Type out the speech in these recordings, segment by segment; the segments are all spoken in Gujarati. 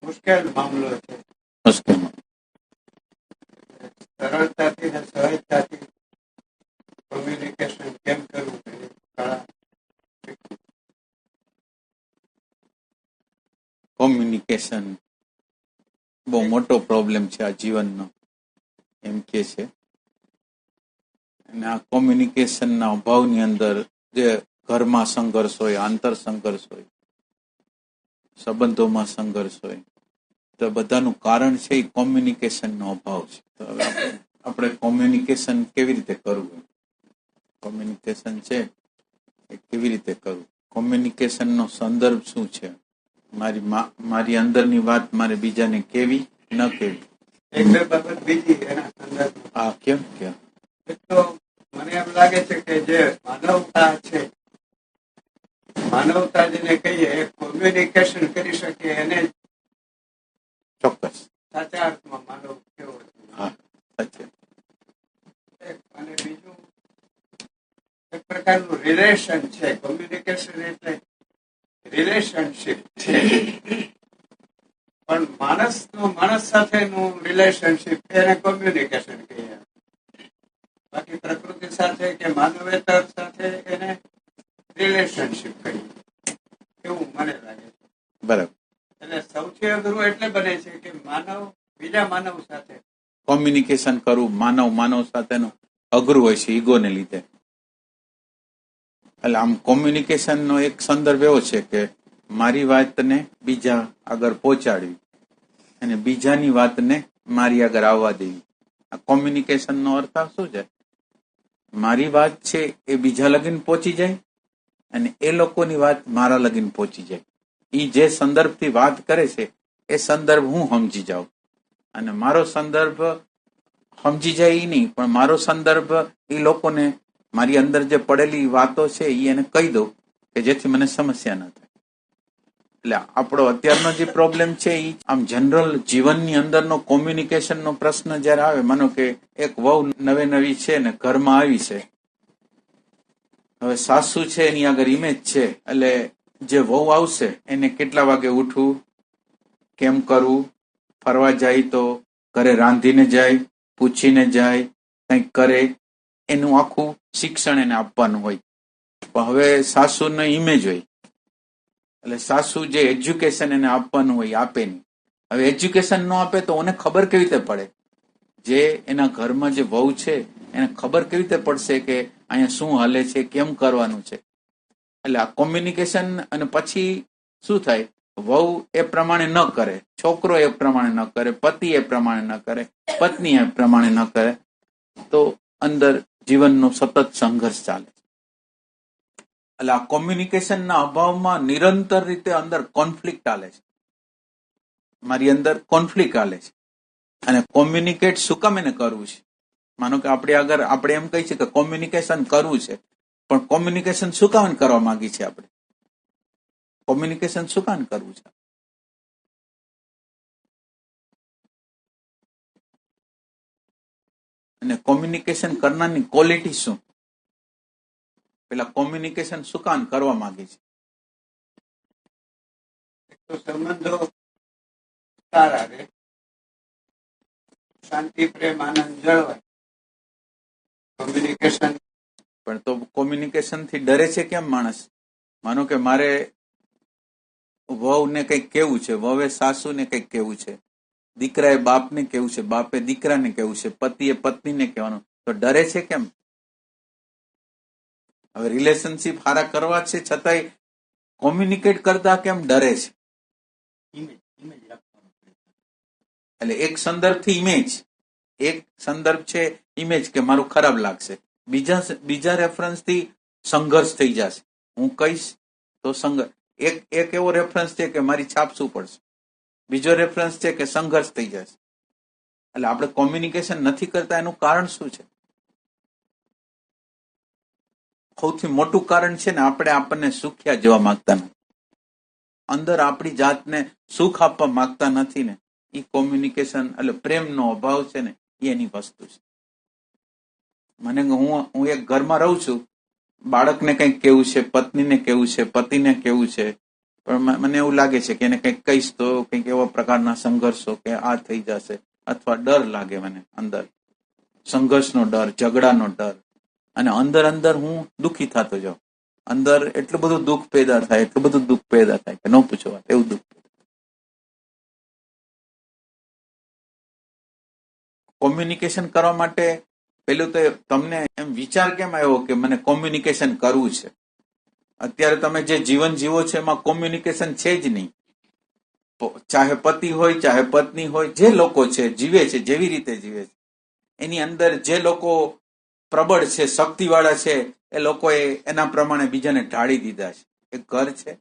મુશ્કેલ મામલો છે. મુશ્કેલ સરળતાથી ને સહજતાથી કોમ્યુનિકેશન કેમ કરવું એ કળા. કોમ્યુનિકેશન બહુ મોટો પ્રોબ્લેમ છે આ જીવનનો, એમ કે છે. અને આ કોમ્યુનિકેશનના અભાવની અંદર જે ઘરમાં સંઘર્ષ હોય, આંતર સંઘર્ષ હોય, સંબંધોમાં સંઘર્ષ હોય, તો બધાનું કારણ છે એ કોમ્યુનિકેશનનો અભાવ છે. તો હવે આપણે કોમ્યુનિકેશન કેવી રીતે કરવું, કોમ્યુનિકેશન છે એ કેવી રીતે કરવું, કોમ્યુનિકેશનનો સંદર્ભ શું છે, મારી અંદરની વાત મારે બીજાને કેવી ન કેવી. એક બે બાબત બીજી એના સંદર્ભમાં. આ કેમ કે એક તો મને એમ લાગે છે કે જે માનવતા છે, માનવતા જેને કહીએ એ કોમ્યુનિકેશન કરી શકે એને ચોક્કસ સાચા અર્થમાં માનવ કેવો છે. હા સાચે અને બીજું એક પ્રકારનું રિલેશન છે. કોમ્યુનિકેશન એટલે રિલેશનશીપ છે, પણ માણસ સાથેનું રિલેશનશીપ એને કોમ્યુનિકેશન કહીએ. બાકી પ્રકૃતિ સાથે કે માનવેતર સાથે એને રિલેશનશીપ કહીએ, એવું મને લાગે છે. બરાબર. એટલે સૌથી અઘરું એટલે બને છે કે માનવ બીજા માનવ સાથે કોમ્યુનિકેશન કરવું માનવ સાથેનું અઘરું હોય છે ઈગોને લીધે. એટલે આમ કોમ્યુનિકેશનનો એક સંદર્ભ એવો છે કે મારી વાતને બીજા આગળ પહોંચાડવી અને બીજાની વાતને મારી આગળ આવવા દેવી. આ કોમ્યુનિકેશનનો અર્થ શું છે? મારી વાત છે એ બીજા લગીન પહોંચી જાય અને એ લોકોની વાત મારા લગીન પહોંચી જાય. એ જે સંદર્ભથી વાત કરે છે એ સંદર્ભ હું સમજી જાઉં અને મારો સંદર્ભ સમજી જાય એ નહીં, પણ મારો સંદર્ભ એ લોકોને મારી અંદર જે પડેલી વાતો છે એ એને કહી દઉં કે જેથી મને સમસ્યા ન થાય. એટલે આપણો અત્યારનો જે પ્રોબ્લેમ છે એ આમ જનરલ જીવનની અંદરનો કોમ્યુનિકેશનનો પ્રશ્ન જયારે આવે, માનો કે એક વહુ નવી છે ને ઘરમાં આવી છે, હવે સાસુ છે એની આગળ ઇમેજ છે, એટલે જે વહુ આવશે એને કેટલા વાગે ઉઠવું, કેમ કરવું, ફરવા જાય તો ઘરે રાંધીને જાય, પૂછીને જાય, કંઈક કરે, એનું આખું શિક્ષણ એને આપવાનું હોય. પણ હવે સાસુનો ઇમેજ હોય એટલે સાસુ જે એજ્યુકેશન એને આપવાનું હોય આપે નહીં. હવે એજ્યુકેશન ન આપે તો મને ખબર કેવી રીતે પડે, જે એના ઘરમાં જે વહુ છે એને ખબર કેવી રીતે પડશે કે અહીંયા શું હાલે છે, કેમ કરવાનું છે. એટલે આ કોમ્યુનિકેશન. અને પછી શું થાય, વહુ એ પ્રમાણે ન કરે, છોકરો એ પ્રમાણે ન કરે, પતિ એ પ્રમાણે ન કરે, પત્ની એ પ્રમાણે ન કરે, તો અંદર જીવનનો સતત સંઘર્ષ ચાલે. એટલે આ કોમ્યુનિકેશનના અભાવમાં નિરંતર રીતે અંદર કોન્ફ્લિક્ટ ચાલે છે, મારી અંદર કોન્ફ્લિક્ટ ચાલે છે. અને કોમ્યુનિકેટ શું કામ એને કરવું છે? માનો કે આપણે એમ કહી છે કે કોમ્યુનિકેશન કરવું છે, પણ કોમ્યુનિકેશન શું કામ કરવા માંગી છે આપણે? કોમ્યુનિકેશન શું કામ કરવું છે? અને કોમ્યુનિકેશન કરનારની ક્વોલિટી શું? પેલા કોમ્યુનિકેશન શું કામ કરવા માંગે છે? તો સંબંધો સારા રહે, શાંતિ, પ્રેમ, આનંદ જળવાય. કોમ્યુનિકેશન. પણ તો કોમ્યુનિકેશન થી ડરે છે કેમ માણસ? માનો કે મારે વહુને કંઈક કેવું છે, વહુએ સાસુને કંઈક કેવું છે, દીકરાએ બાપને કેવું છે, બાપે દીકરાને કેવું છે, પતિએ પત્નીને કહેવાનું, તો ડરે છે કેમ? હવે રિલેશનશીપ સારા કરવા છે છતાંય કોમ્યુનિકેટ કરતા કેમ ડરે છે? એટલે એક સંદર્ભથી ઇમેજ, એક સંદર્ભ છે ઇમેજ કે મારું ખરાબ લાગશે, બીજા રેફરન્સથી સંઘર્ષ થઈ જશે. હું કહીશ તો સંઘર્ષ, એક એવો રેફરન્સ છે કે મારી છાપ શું પડશે, બીજો રેફરન્સ છે કે સંઘર્ષ થઈ જશે. એટલે આપણે કોમ્યુનિકેશન નથી કરતા એનું કારણ શું છે? સૌથી મોટું કારણ છે ને આપણે આપણને સુખ્યા જવા માંગતા નથી, અંદર આપણી જાતને સુખ આપવા માંગતા નથી ને, એ કોમ્યુનિકેશન એટલે પ્રેમનો અભાવ છે ને એની વસ્તુ છે. મને હું એક ઘરમાં રહું છું, બાળકને કંઈક કેવું છે, પત્નીને કેવું છે, પતિને કેવું છે, પણ મને એવું લાગે છે કે એને કંઈક કહીશ તો કંઈક એવા પ્રકારના સંઘર્ષો કે આ થઈ જશે, અથવા ડર લાગે મને અંદર, સંઘર્ષનો ડર, ઝઘડાનો ડર, અને અંદર અંદર હું દુઃખી થતો જાઉં. અંદર એટલું બધું દુઃખ પેદા થાય, એટલું બધું દુઃખ પેદા થાય કે ન પૂછો વાત, એવું દુઃખ. કોમ્યુનિકેશન કરવા માટે પેલું તો તમને એમ વિચાર કેમ આવ્યો કે મને કોમ્યુનિકેશન કરવું છે? અત્યારે તમે જે જીવન જીવો છો એમાં કોમ્યુનિકેશન છે જ નહીં. ચાહે પતિ હોય, ચાહે પત્ની હોય, જે લોકો છે જીવે છે જેવી રીતે જીવે છે, એની અંદર જે લોકો પ્રબળ છે, શક્તિવાળા છે, એ લોકોએ એના પ્રમાણે બીજાને ઢાળી દીધા છે. એક ઘર છે,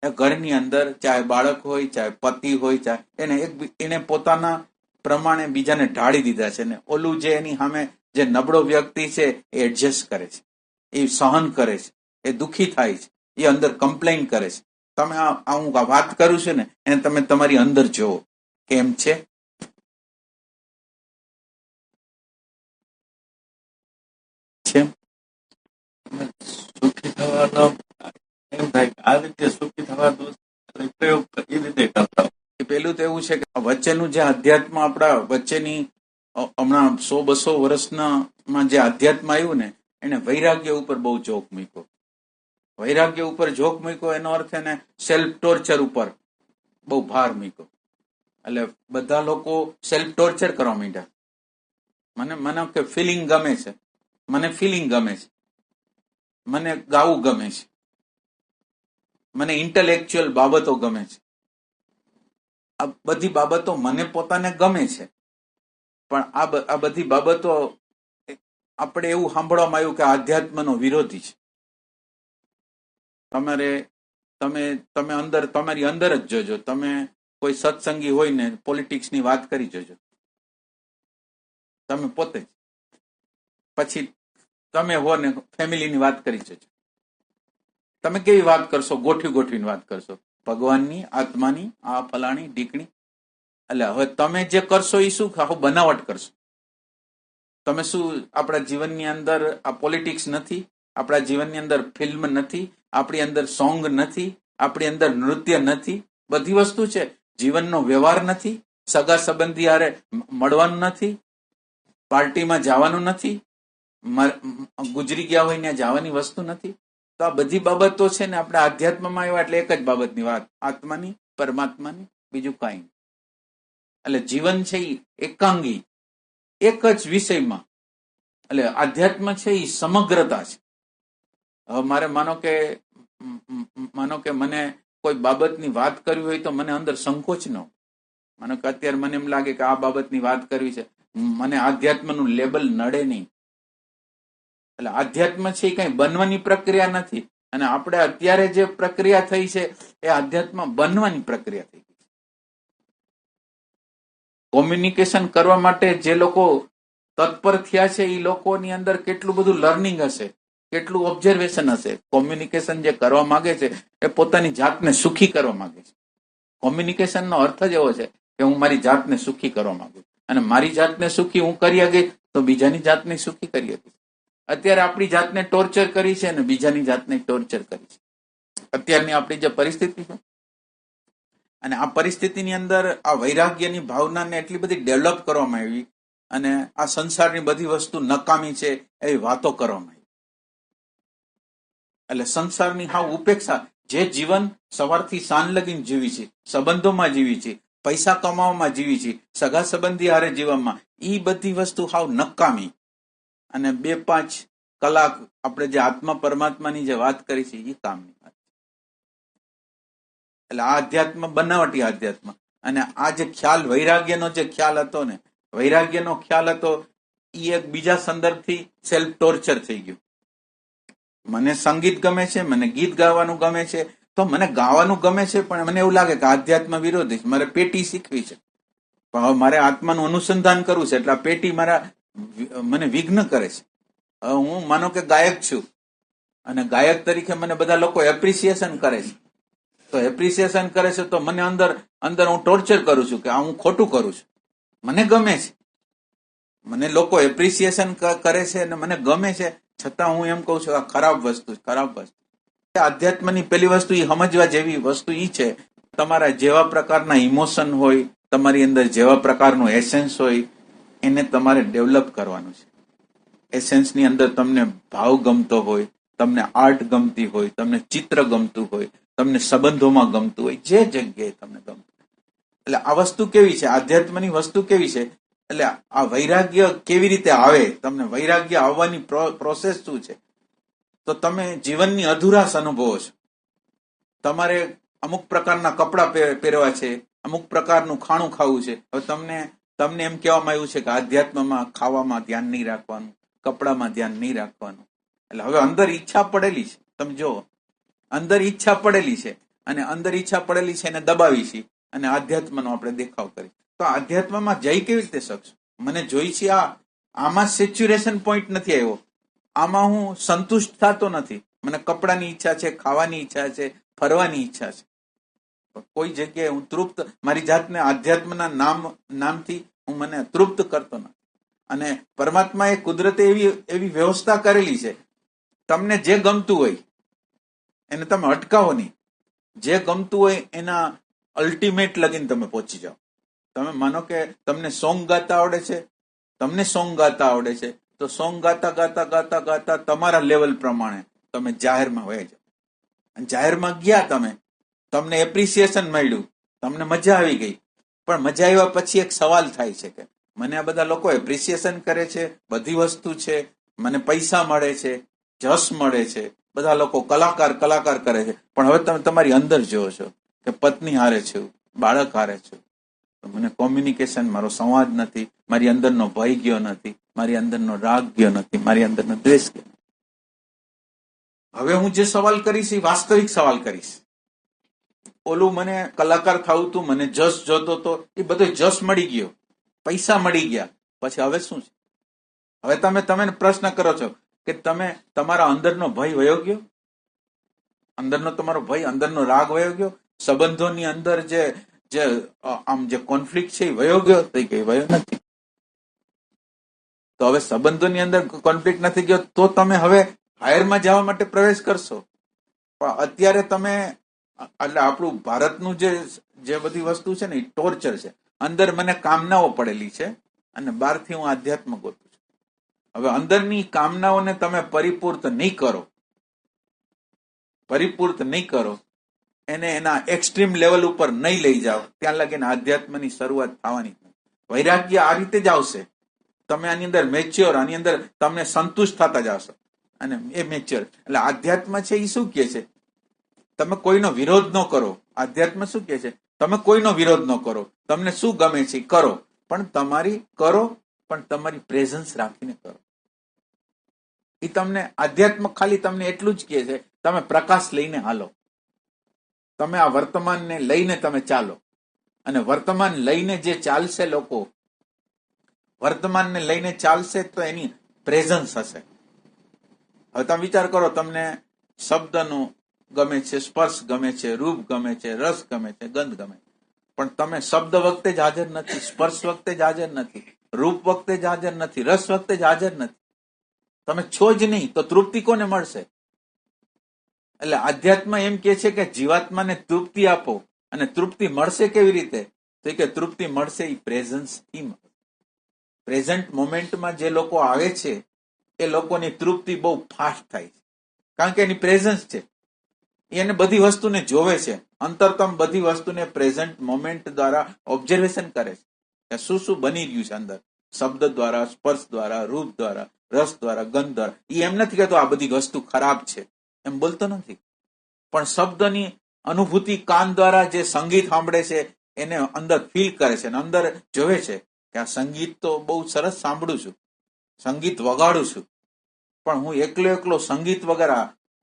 એ ઘરની અંદર ચાહે બાળક હોય, ચાહે પતિ હોય, ચાહે એને પોતાના પ્રમાણે બીજાને ઢાળી દીધા છે. ને ઓલું જે એની સામે જે નબળો વ્યક્તિ છે એ એડજસ્ટ કરે છે, એ સહન કરે છે, એ દુઃખી થાય છે, એ અંદર કમ્પ્લેન કરે છે. તમે હું વાત કરું છું ને એને તમે તમારી અંદર જુઓ કેમ છે. સુખી થવાનો એમ થાય કે આ રીતે સુખી થવાનો પ્રયોગ એ રીતે કરતા. પેલું તો એવું છે કે વચ્ચેનું જે અધ્યાત્મ આપણા વચ્ચેની હમણાં 100-200 વર્ષમાં જે અધ્યાત્મ આવ્યું ને, એને વૈરાગ્ય ઉપર બહુ જોક મૂક્યો. વૈરાગ્ય ઉપર જોક મૂક્યો એનો અર્થ એને સેલ્ફ ટોર્ચર ઉપર બહુ ભાર મૂક્યો. એટલે બધા લોકો સેલ્ફ ટોર્ચર કરવા માંડ્યા. મને કે ફિલિંગ ગમે છે, મને ફિલિંગ ગમે છે, મને ગાવું ગમે છે, મને ઇન્ટેલેક્ચ્યુઅલ બાબતો ગમે છે. આ બધી બાબતો મને પોતાને ગમે છે, પણ આ બધી બાબતો આપણે એવું સાંભળવામાં આવ્યું કે આધ્યાત્મનો વિરોધી છે. તમે અંદર તમારી અંદર જ જોજો. તમે કોઈ સત્સંગી હોય ને પોલિટિક્સની વાત કરી જોજો, તમે પોતે જ. પછી તમે હો ને ફેમિલીની વાત કરી જોજો. તમે કેવી વાત કરશો? ગોઠવીને વાત કરશો, ભગવાનની, આત્માની, આ ફલાણી ઢીકણી. એટલે હવે તમે જે કરશો એ શું આખું બનાવટ કરશો. તમે શું આપણા જીવનની અંદર આ પોલિટિક્સ નથી, આપણા જીવનની અંદર ફિલ્મ નથી, આપણી અંદર સોંગ નથી, આપણી અંદર નૃત્ય નથી, બધી વસ્તુ છે. જીવનનો વ્યવહાર નથી, સગા સંબંધી હારે મળવાનું નથી, પાર્ટીમાં જવાનું નથી, ગુજરી ગયા હોય ત્યાં જવાની વસ્તુ નથી. તો આ બધી બાબતો છે ને આપણે આધ્યાત્મમાં આવ્યા એટલે એક જ બાબતની વાત, આત્માની, પરમાત્માની, બીજું કાંઈ. એટલે જીવન છે એ એકાંગી, એક જ વિષયમાં. એટલે આધ્યાત્મ છે એ સમગ્રતા છે. હવે મારે માનો કે મને કોઈ બાબતની વાત કરવી હોય તો મને અંદર સંકોચ ન. માનો કે અત્યારે મને એમ લાગે કે આ બાબતની વાત કરવી છે, મને આધ્યાત્મનું લેબલ નડે નહીં. એટલે આધ્યાત્મ છે એ કઈ બનવાની પ્રક્રિયા નથી. અને આપણે અત્યારે જે પ્રક્રિયા થઈ છે એ આધ્યાત્મ બનવાની પ્રક્રિયા થઈ ગઈ. કોમ્યુનિકેશન કરવા માટે જે લોકો તત્પર થયા છે એ લોકોની અંદર કેટલું બધું લર્નિંગ હશે, કેટલું ઓબ્ઝર્વેશન હશે. કોમ્યુનિકેશન જે કરવા માંગે છે એ પોતાની જાતને સુખી કરવા માંગે છે. કોમ્યુનિકેશનનો અર્થ જ એવો છે કે હું મારી જાતને સુખી કરવા માંગુ છું, અને મારી જાતને સુખી હું કરી શકીશ તો બીજાની જાતને સુખી કરી શકીશ. અત્યારે આપણી જાતને ટોર્ચર કરી છે અને બીજાની જાતને ટોર્ચર કરી છે. અત્યારની આપણી જે પરિસ્થિતિ છે, અને આ પરિસ્થિતિની અંદર આ વૈરાગ્યની ભાવનાને એટલી બધી ડેવલપ કરવામાં આવી, અને આ સંસારની બધી વસ્તુ નકામી છે એવી વાતો કરવામાં આવી. એટલે સંસારની હાવ ઉપેક્ષા. જે જીવન સવારથી સાંજ લગીને જીવી છે, સંબંધોમાં જીવી છે, પૈસા કમાવામાં જીવી છે, સગા સંબંધી હારે જીવવામાં, એ બધી વસ્તુ હાવ નકામી. અને 2-5 કલાક આપણે જે આત્મા પરમાત્માની જે વાત કરી છે એ કામની વાત. એટલે આ અધ્યાત્મ બનાવટી અધ્યાત્મ. અને આ જે ખ્યાલ વૈરાગ્યનો જે ખ્યાલ હતો ને, વૈરાગ્યનો ખ્યાલ હતો એ એક બીજા સંદર્ભથી સેલ્ફ ટોર્ચર થઈ ગયું. મને સંગીત ગમે છે, મને ગીત ગાવાનું ગમે છે, તો મને ગાવાનું ગમે છે, પણ મને એવું લાગે કે આધ્યાત્મ વિરોધી છે, મારે પેટી શીખવી છે. પણ હવે મારે આત્માનું અનુસંધાન કરવું છે, એટલે આ પેટી મને વિઘ્ન કરે છે. હવે હું માનો કે ગાયક છું, અને ગાયક તરીકે મને બધા લોકો એપ્રિસિએશન કરે છે. તો એપ્રિસિએશન કરે છે તો મને અંદર હું ટોર્ચર કરું છું કે આ હું ખોટું કરું છું. મને ગમે છે, મને લોકો એપ્રિસિએશન કરે છે અને મને ગમે છે, છતાં હું એમ કહું છું આ ખરાબ વસ્તુ. આધ્યાત્મની પેલી વસ્તુ એ સમજવા જેવી વસ્તુ એ છે, તમારા જેવા પ્રકારના ઇમોશન હોય, તમારી અંદર જેવા પ્રકારનું એસેન્સ હોય, એને તમારે ડેવલપ કરવાનું છે. એસેન્સની અંદર તમને ભાવ ગમતો હોય, તમને આર્ટ ગમતી હોય, તમને ચિત્ર ગમતું હોય, તમને સંબંધોમાં ગમતું હોય, જે જગ્યાએ તમને ગમતું. એટલે આ વસ્તુ કેવી છે, આધ્યાત્મની વસ્તુ કેવી છે, એટલે આ વૈરાગ્ય કેવી રીતે આવે, તમને વૈરાગ્ય આવવાની પ્રોસેસ શું છે, તો તમે જીવનની અધુરાશ અનુભવો છો. તમારે અમુક પ્રકારના કપડાં પહેરવા છે, અમુક પ્રકારનું ખાણું ખાવું છે. હવે તમને એમ કહેવામાં આવ્યું છે કે આધ્યાત્મમાં ખાવામાં ધ્યાન નહીં રાખવાનું, કપડામાં ધ્યાન નહીં રાખવાનું. એટલે હવે અંદર ઈચ્છા પડેલી છે, તમે જુઓ, અંદર ઈચ્છા પડેલી છે, અને અંદર ઈચ્છા પડેલી છે એને દબાવી છે, અને આધ્યાત્મનો આપણે દેખાવ કરી. તો આધ્યાત્મમાં જઈ કેવી રીતે શકશું? મને જોઈ છે આમાં સેચ્યુરેશન પોઈન્ટ નથી આવ્યો, આમાં હું સંતુષ્ટ થતો નથી. મને કપડાની ઈચ્છા છે, ખાવાની ઈચ્છા છે, ફરવાની ઈચ્છા છે, કોઈ જગ્યાએ હું તૃપ્ત, મારી જાતને આધ્યાત્મના નામથી હું મને તૃપ્ત કરતો નથી. અને પરમાત્માએ કુદરતે એવી વ્યવસ્થા કરેલી છે, તમને જે ગમતું હોય એને તમે અટકાવો નહીં. જે ગમતું હોય એના અલ્ટિમેટ લગીને તમે પહોંચી જાઓ. તમે માનો કે તમને સોંગ ગાતા આવડે છે, તમને સોંગ ગાતા આવડે છે, તો સોંગ ગાતા ગાતા ગાતા ગાતા તમારા લેવલ પ્રમાણે તમે જાહેરમાં વહી જાઓ. અને જાહેરમાં ગયા, તમને એપ્રિસિએશન મળ્યું, તમને મજા આવી ગઈ. પણ મજા આવ્યા પછી એક સવાલ થાય છે કે મને આ બધા લોકો એપ્રિસિએશન કરે છે, બધી વસ્તુ છે, મને પૈસા મળે છે, જશ મળે છે, બધા લોકો કલાકાર કરે છે, પણ હવે તમે તમારી અંદર જોવો છો કે પત્ની હારે છું, બાળક હારે છું, મને કોમ્યુનિકેશન, મારો સંવાદ નથી, મારી અંદરનો ભય ગયો નથી, મારી અંદરનો રાગ ગયો નથી, મારી અંદરનો દ્વેષ ગયો. હવે હું જે સવાલ કરીશ એ વાસ્તવિક સવાલ કરીશ. ઓલું મને કલાકાર થવું હતું, મને જશ જોતો હતો, એ બધો જશ મળી ગયો, પૈસા મળી ગયા, પછી હવે શું છે? હવે તમે પ્રશ્ન કરો છો કે તમે તમારા અંદરનો ભય વયો ગયો, અંદરનો તમારો ભય, અંદરનો રાગ વયો ગયો, સંબંધોની અંદર જે કોન્ફ્લિક્ટ છે એ વયો ગયો, તો કઈ વયો નથી. તો હવે સંબંધોની અંદર કોન્ફ્લિક્ટ નથી ગયો, તો તમે હવે હાયરમાં જવા માટે પ્રવેશ કરશો. પણ અત્યારે તમે, એટલે આપણું ભારતનું જે બધી વસ્તુ છે ને એ ટોર્ચર છે. અંદર મને કામનાઓ પડેલી છે અને બહારથી હું આધ્યાત્મ ગોતું છું. હવે અંદરની કામનાઓને તમે પરિપૂર્ત નહીં કરો, એને એના એક્સ્ટ્રીમ લેવલ ઉપર નહીં લઈ જાઓ, ત્યાં લગીને આધ્યાત્મની શરૂઆત થવાની. વૈરાગ્ય આ રીતે જ આવશે. તમે આની અંદર મેચ્યોર, આની અંદર તમને સંતુષ્ટ થતા જશો, અને એ મેચ્યોર. એટલે આધ્યાત્મ છે એ શું કહે છે? તમે કોઈનો વિરોધ ન કરો. આધ્યાત્મ શું કહે છે? તમે કોઈનો વિરોધ ન કરો, તમને શું ગમે છે કરો, પણ તમારી પ્રેઝન્સ રાખીને કરો. એ તમને આધ્યાત્મ ખાલી તમને એટલું જ કહે છે, તમે પ્રકાશ લઈને હાલો, તમે આ વર્તમાનને લઈને તમે ચાલો. અને વર્તમાન લઈને જે ચાલશે, લોકો વર્તમાનને લઈને ચાલશે તો એની પ્રેઝન્સ હશે. હવે તમે વિચાર કરો, તમને શબ્દનું ગમે છે, સ્પર્શ ગમે છે, રૂપ ગમે છે, રસ ગમે છે, ગંધ ગમે, પણ તમે શબ્દ વખતે જ હાજર નથી, સ્પર્શ વખતે જ હાજર નથી, રૂપ વખતે જ હાજર નથી, રસ વખતે જ હાજર નથી. તમે છો જ નહીં, તો તૃપ્તિ કોને મળશે? એટલે આધ્યાત્મ એમ કે છે કે જીવાત્માને તૃપ્તિ આપો, અને તૃપ્તિ મળશે કેવી રીતે? તો કે તૃપ્તિ મળશે એ પ્રેઝન્સથી. પ્રેઝન્ટ મોમેન્ટમાં જે લોકો આવે છે એ લોકોની તૃપ્તિ બહુ ફાસ્ટ થાય છે, કારણ કે એની પ્રેઝન્સ છે. એને બધી વસ્તુને જોવે છે, અંતરતમ બધી વસ્તુને પ્રેઝન્ટ મોમેન્ટ દ્વારા ઓબ્ઝર્વેશન કરે છે કે શું બની રહ્યું છે અંદર, શબ્દ દ્વારા, સ્પર્શ દ્વારા, રૂપ દ્વારા, રસ દ્વારા, ગંધ દ્વારા. એ એમ નથી કહેતો આ બધી વસ્તુ ખરાબ છે, એમ બોલતો નથી, પણ શબ્દની અનુભૂતિ કાન દ્વારા જે સંગીત સાંભળે છે એને અંદર ફીલ કરે છે, અને અંદર જોવે છે કે આ સંગીત તો બહુ સરસ સાંભળું છું, સંગીત વગાડું છું, પણ હું એકલો સંગીત વગર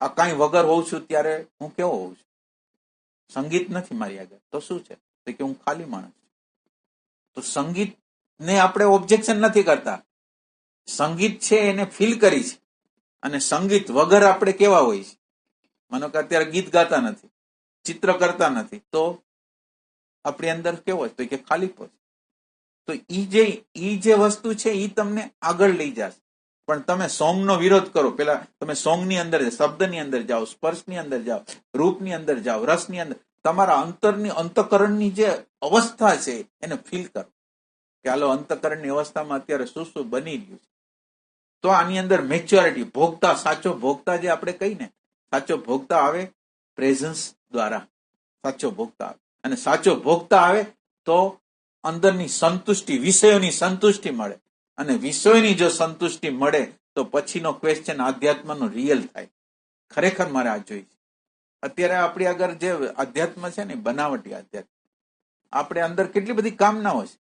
આ કાંઈ વગર હોઉં છું, ત્યારે હું કેવો હોઉં છું? સંગીત નથી મારી આગળ, તો શું છે? તો કે હું ખાલી માણસ છું. તો સંગીતને આપણે ઓબ્જેક્શન નથી કરતા, સંગીત છે એને ફીલ કરી છે. અને સંગીત વગર આપણે કેવા હોય છે? માનો કે અત્યારે ગીત ગાતા નથી, ચિત્ર કરતા નથી, તો આપણી અંદર કેવો હોય? તો કે ખાલી. તો ઈ જે વસ્તુ છે એ તમને આગળ લઈ જશે, પણ તમે સોંગનો વિરોધ કરો, પેલા તમે સોંગની અંદર, શબ્દની અંદર જાઓ, સ્પર્શની અંદર જાઓ, રૂપની અંદર જાઓ, રસની અંદર, તમારા અંતકરણની જે અવસ્થા છે એને ફીલ કરો કે હાલો અંતકરણની અવસ્થામાં અત્યારે શું શું બની રહ્યું છે. તો આની અંદર મેચ્યોરિટી, ભોગતા, સાચો ભોગતા જે આપણે કહીને, સાચો ભોગતા આવે પ્રેઝન્સ દ્વારા, સાચો ભોગતા આવે. અને સાચો ભોગતા આવે તો અંદરની સંતુષ્ટિ, વિષયોની સંતુષ્ટિ મળે. અને વિષયોની જો સંતુષ્ટિ મળે તો પછીનો ક્વેશ્ચન આધ્યાત્મનો રિયલ થાય. ખરેખર મારે આ જોઈ છે. અત્યારે આપણી આગળ જે અધ્યાત્મ છે ને, બનાવટી અધ્યાત્મ, આપણે અંદર કેટલી બધી કામનાઓ છે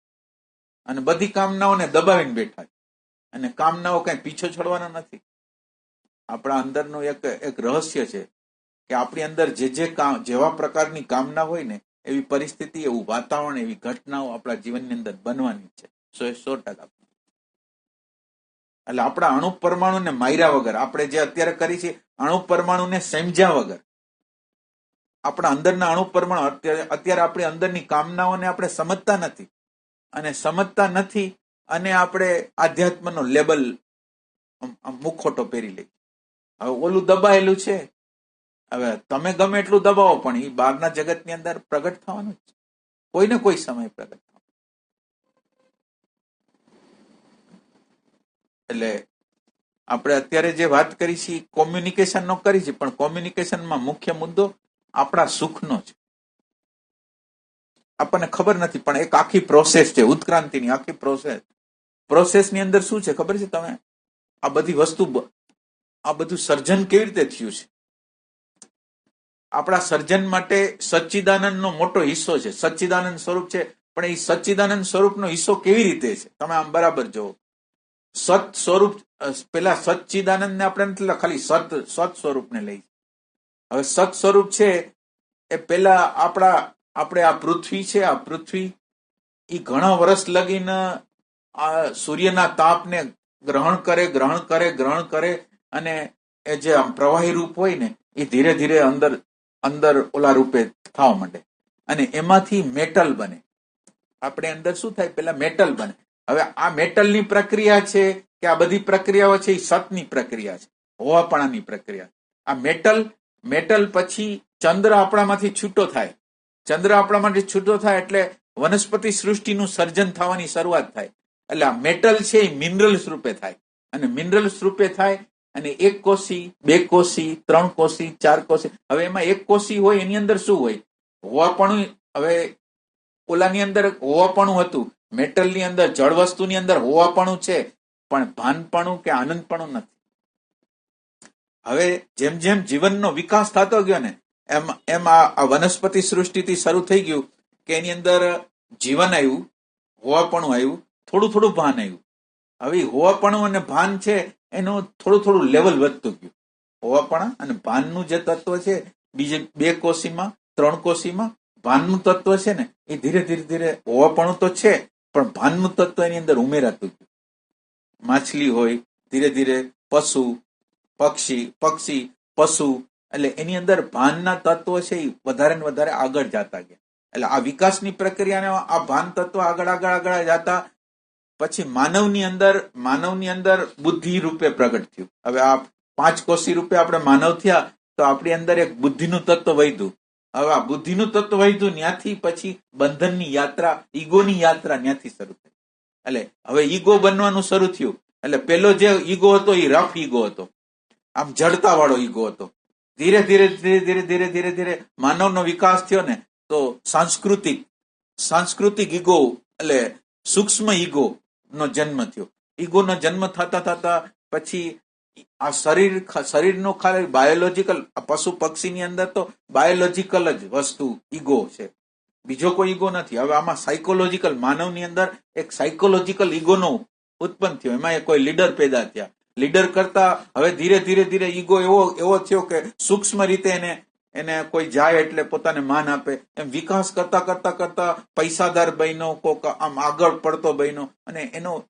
અને બધી કામનાઓને દબાવીને બેઠા છે. અને કામનાઓ કઈ પીછો છોડવાના નથી. આપણા અંદરનું એક રહસ્ય છે કે આપણી અંદર જેવા પ્રકારની કામના હોય ને, એવી પરિસ્થિતિ, એવું વાતાવરણ, એવી ઘટનાઓ આપણા જીવનની અંદર બનવાની છે 100%. એટલે આપણા અણુ પરમાણુને માર્યા વગર, આપણે જે અત્યારે કરી છે અણુ પરમાણુને સમજ્યા વગર, આપણા અંદરના અણુ પરમાણુ, અત્યારે આપણી અંદરની કામનાઓને આપણે સમજતા નથી. અને સમજતા નથી અને આપણે આધ્યાત્મનો લેબલ, મુખોટો પહેરી લઈએ. હવે ઓલું દબાયેલું છે, હવે તમે ગમે એટલું દબાવો પણ એ બહારના જગતની અંદર પ્રગટ થવાનું જ છે, કોઈને કોઈ સમય પ્રગટ થવાનું. એટલે આપણે અત્યારે જે વાત કરી છે કોમ્યુનિકેશનનો કરી છે, પણ કોમ્યુનિકેશનમાં મુખ્ય મુદ્દો આપણા સુખનો છે. આપણને ખબર નથી, પણ એક આખી પ્રોસેસ છે, ઉત્ક્રાંતિની આખી પ્રોસેસની અંદર શું છે ખબર છે તમે? આ બધી વસ્તુ, આ બધું સર્જન કેવી રીતે થયું છે? આપણા સર્જન માટે સચ્ચિદાનંદનો મોટો હિસ્સો છે. સચ્ચિદાનંદ સ્વરૂપ છે, પણ એ સચ્ચિદાનંદ સ્વરૂપનો હિસ્સો કેવી રીતે છે તમે આમ બરાબર જુઓ. સત સ્વરૂપ, પેલા સચ્ચિદાનંદ ને આપણે નથી, ખાલી સત સ્વરૂપને લઈ. હવે સત સ્વરૂપ છે એ પેલા આપણે આ પૃથ્વી છે, આ પૃથ્વી એ ઘણા વર્ષ લગીને આ સૂર્યના તાપને ગ્રહણ કરે અને એ જે આમ પ્રવાહી રૂપ હોય ને, એ ધીરે ધીરે અંદર ઓલા રૂપે થવા માંડે અને એમાંથી મેટલ બને. આપણે અંદર શું થાય? પેલા મેટલ બને. હવે આ મેટલની પ્રક્રિયા છે કે આ બધી પ્રક્રિયાઓ છે એ સતની પ્રક્રિયા છે, હોવાપણાની પ્રક્રિયા. આ મેટલ પછી ચંદ્ર આપણામાંથી છૂટો થાય. ચંદ્ર આપણામાંથી છૂટો થાય એટલે વનસ્પતિ સૃષ્ટિનું સર્જન થવાની શરૂઆત થાય. એટલે આ મેટલ છે એ મિનરલ્સ રૂપે થાય. અને મિનરલ્સ રૂપે થાય અને 1 કોષી, 2 કોષી, 3 કોષી, 4 કોષી. હવે એમાં 1 કોષી હોય એની અંદર શું હોય? હોવાપણું. હવે ઓલાની અંદર હોવાપણું હતું, મેટલની અંદર, જળ વસ્તુની અંદર હોવાપણું છે, પણ ભાનપણું કે આનંદપણું નથી. હવે જેમ જેમ જીવનનો વિકાસ થતો ગયો ને, એમ આ વનસ્પતિ સૃષ્ટિથી શરૂ થઈ ગયું કે એની અંદર જીવન આવ્યું, હોવાપણું આવ્યું, થોડું ભાન આવ્યું. હવે હોવાપણું અને ભાન છે એનું થોડું લેવલ વધતું ગયું. હોવાપણા અને ભાનનું જે તત્વ છે, બીજે 2 કોષીમાં, 3 કોષીમાં ભાનનું તત્વ છે ને, એ ધીરે ધીરે હોવાપણું તો છે પણ ભાનનું તત્વ એની અંદર ઉમેરાતું ગયું. માછલી હોય, ધીરે ધીરે પશુ, પક્ષી, પશુ, એટલે એની અંદર ભાનના તત્વો છે એ વધારે ને વધારે આગળ જતા ગયા. એટલે આ વિકાસની પ્રક્રિયાને આ ભાન તત્વ આગળ જતા પછી માનવની અંદર બુદ્ધિ રૂપે પ્રગટ થયું. હવે આ 5 કોષી રૂપે આપણે માનવ થયા તો આપણી અંદર એક બુદ્ધિનું તત્વ વધ્યું. હવે આ બુદ્ધિનું તત્વ વધ્યું, ત્યાંથી પછી બંધનની યાત્રા, ઈગોની યાત્રા ત્યાંથી શરૂ થઈ. એટલે હવે ઈગો બનવાનું શરૂ થયું. એટલે પેલો જે ઈગો હતો એ રફ ઈગો હતો, આમ જડતા વાળો ઈગો હતો. ધીરે ધીરે માનવનો વિકાસ થયો ને તો સાંસ્કૃતિક ઈગો એટલે સૂક્ષ્મ ઈગો નો જન્મ થયો. ઈગોનો જન્મ થતા પછી આ શરીરનો ખાલી બાયોલોજીકલ, પશુ પક્ષીની અંદર તો બાયોલોજીકલ જ વસ્તુ ઈગો છે, બીજો કોઈ ઈગો નથી. હવે આમાં સાયકોલોજીકલ, માનવની અંદર એક સાયકોલોજીકલ ઈગોનો ઉત્પન્ન થયો. એમાં કોઈ લીડર પેદા થયા. લીડર કરતા હવે ધીરે ઈગો એવો થયો કે સૂક્ષ્મ રીતે એને કોઈ જાય એટલે પોતાને માન આપે. એમ વિકાસ કરતા પૈસાદાર બન્યો, કોક આમ આગળ પડતો બન્યો અને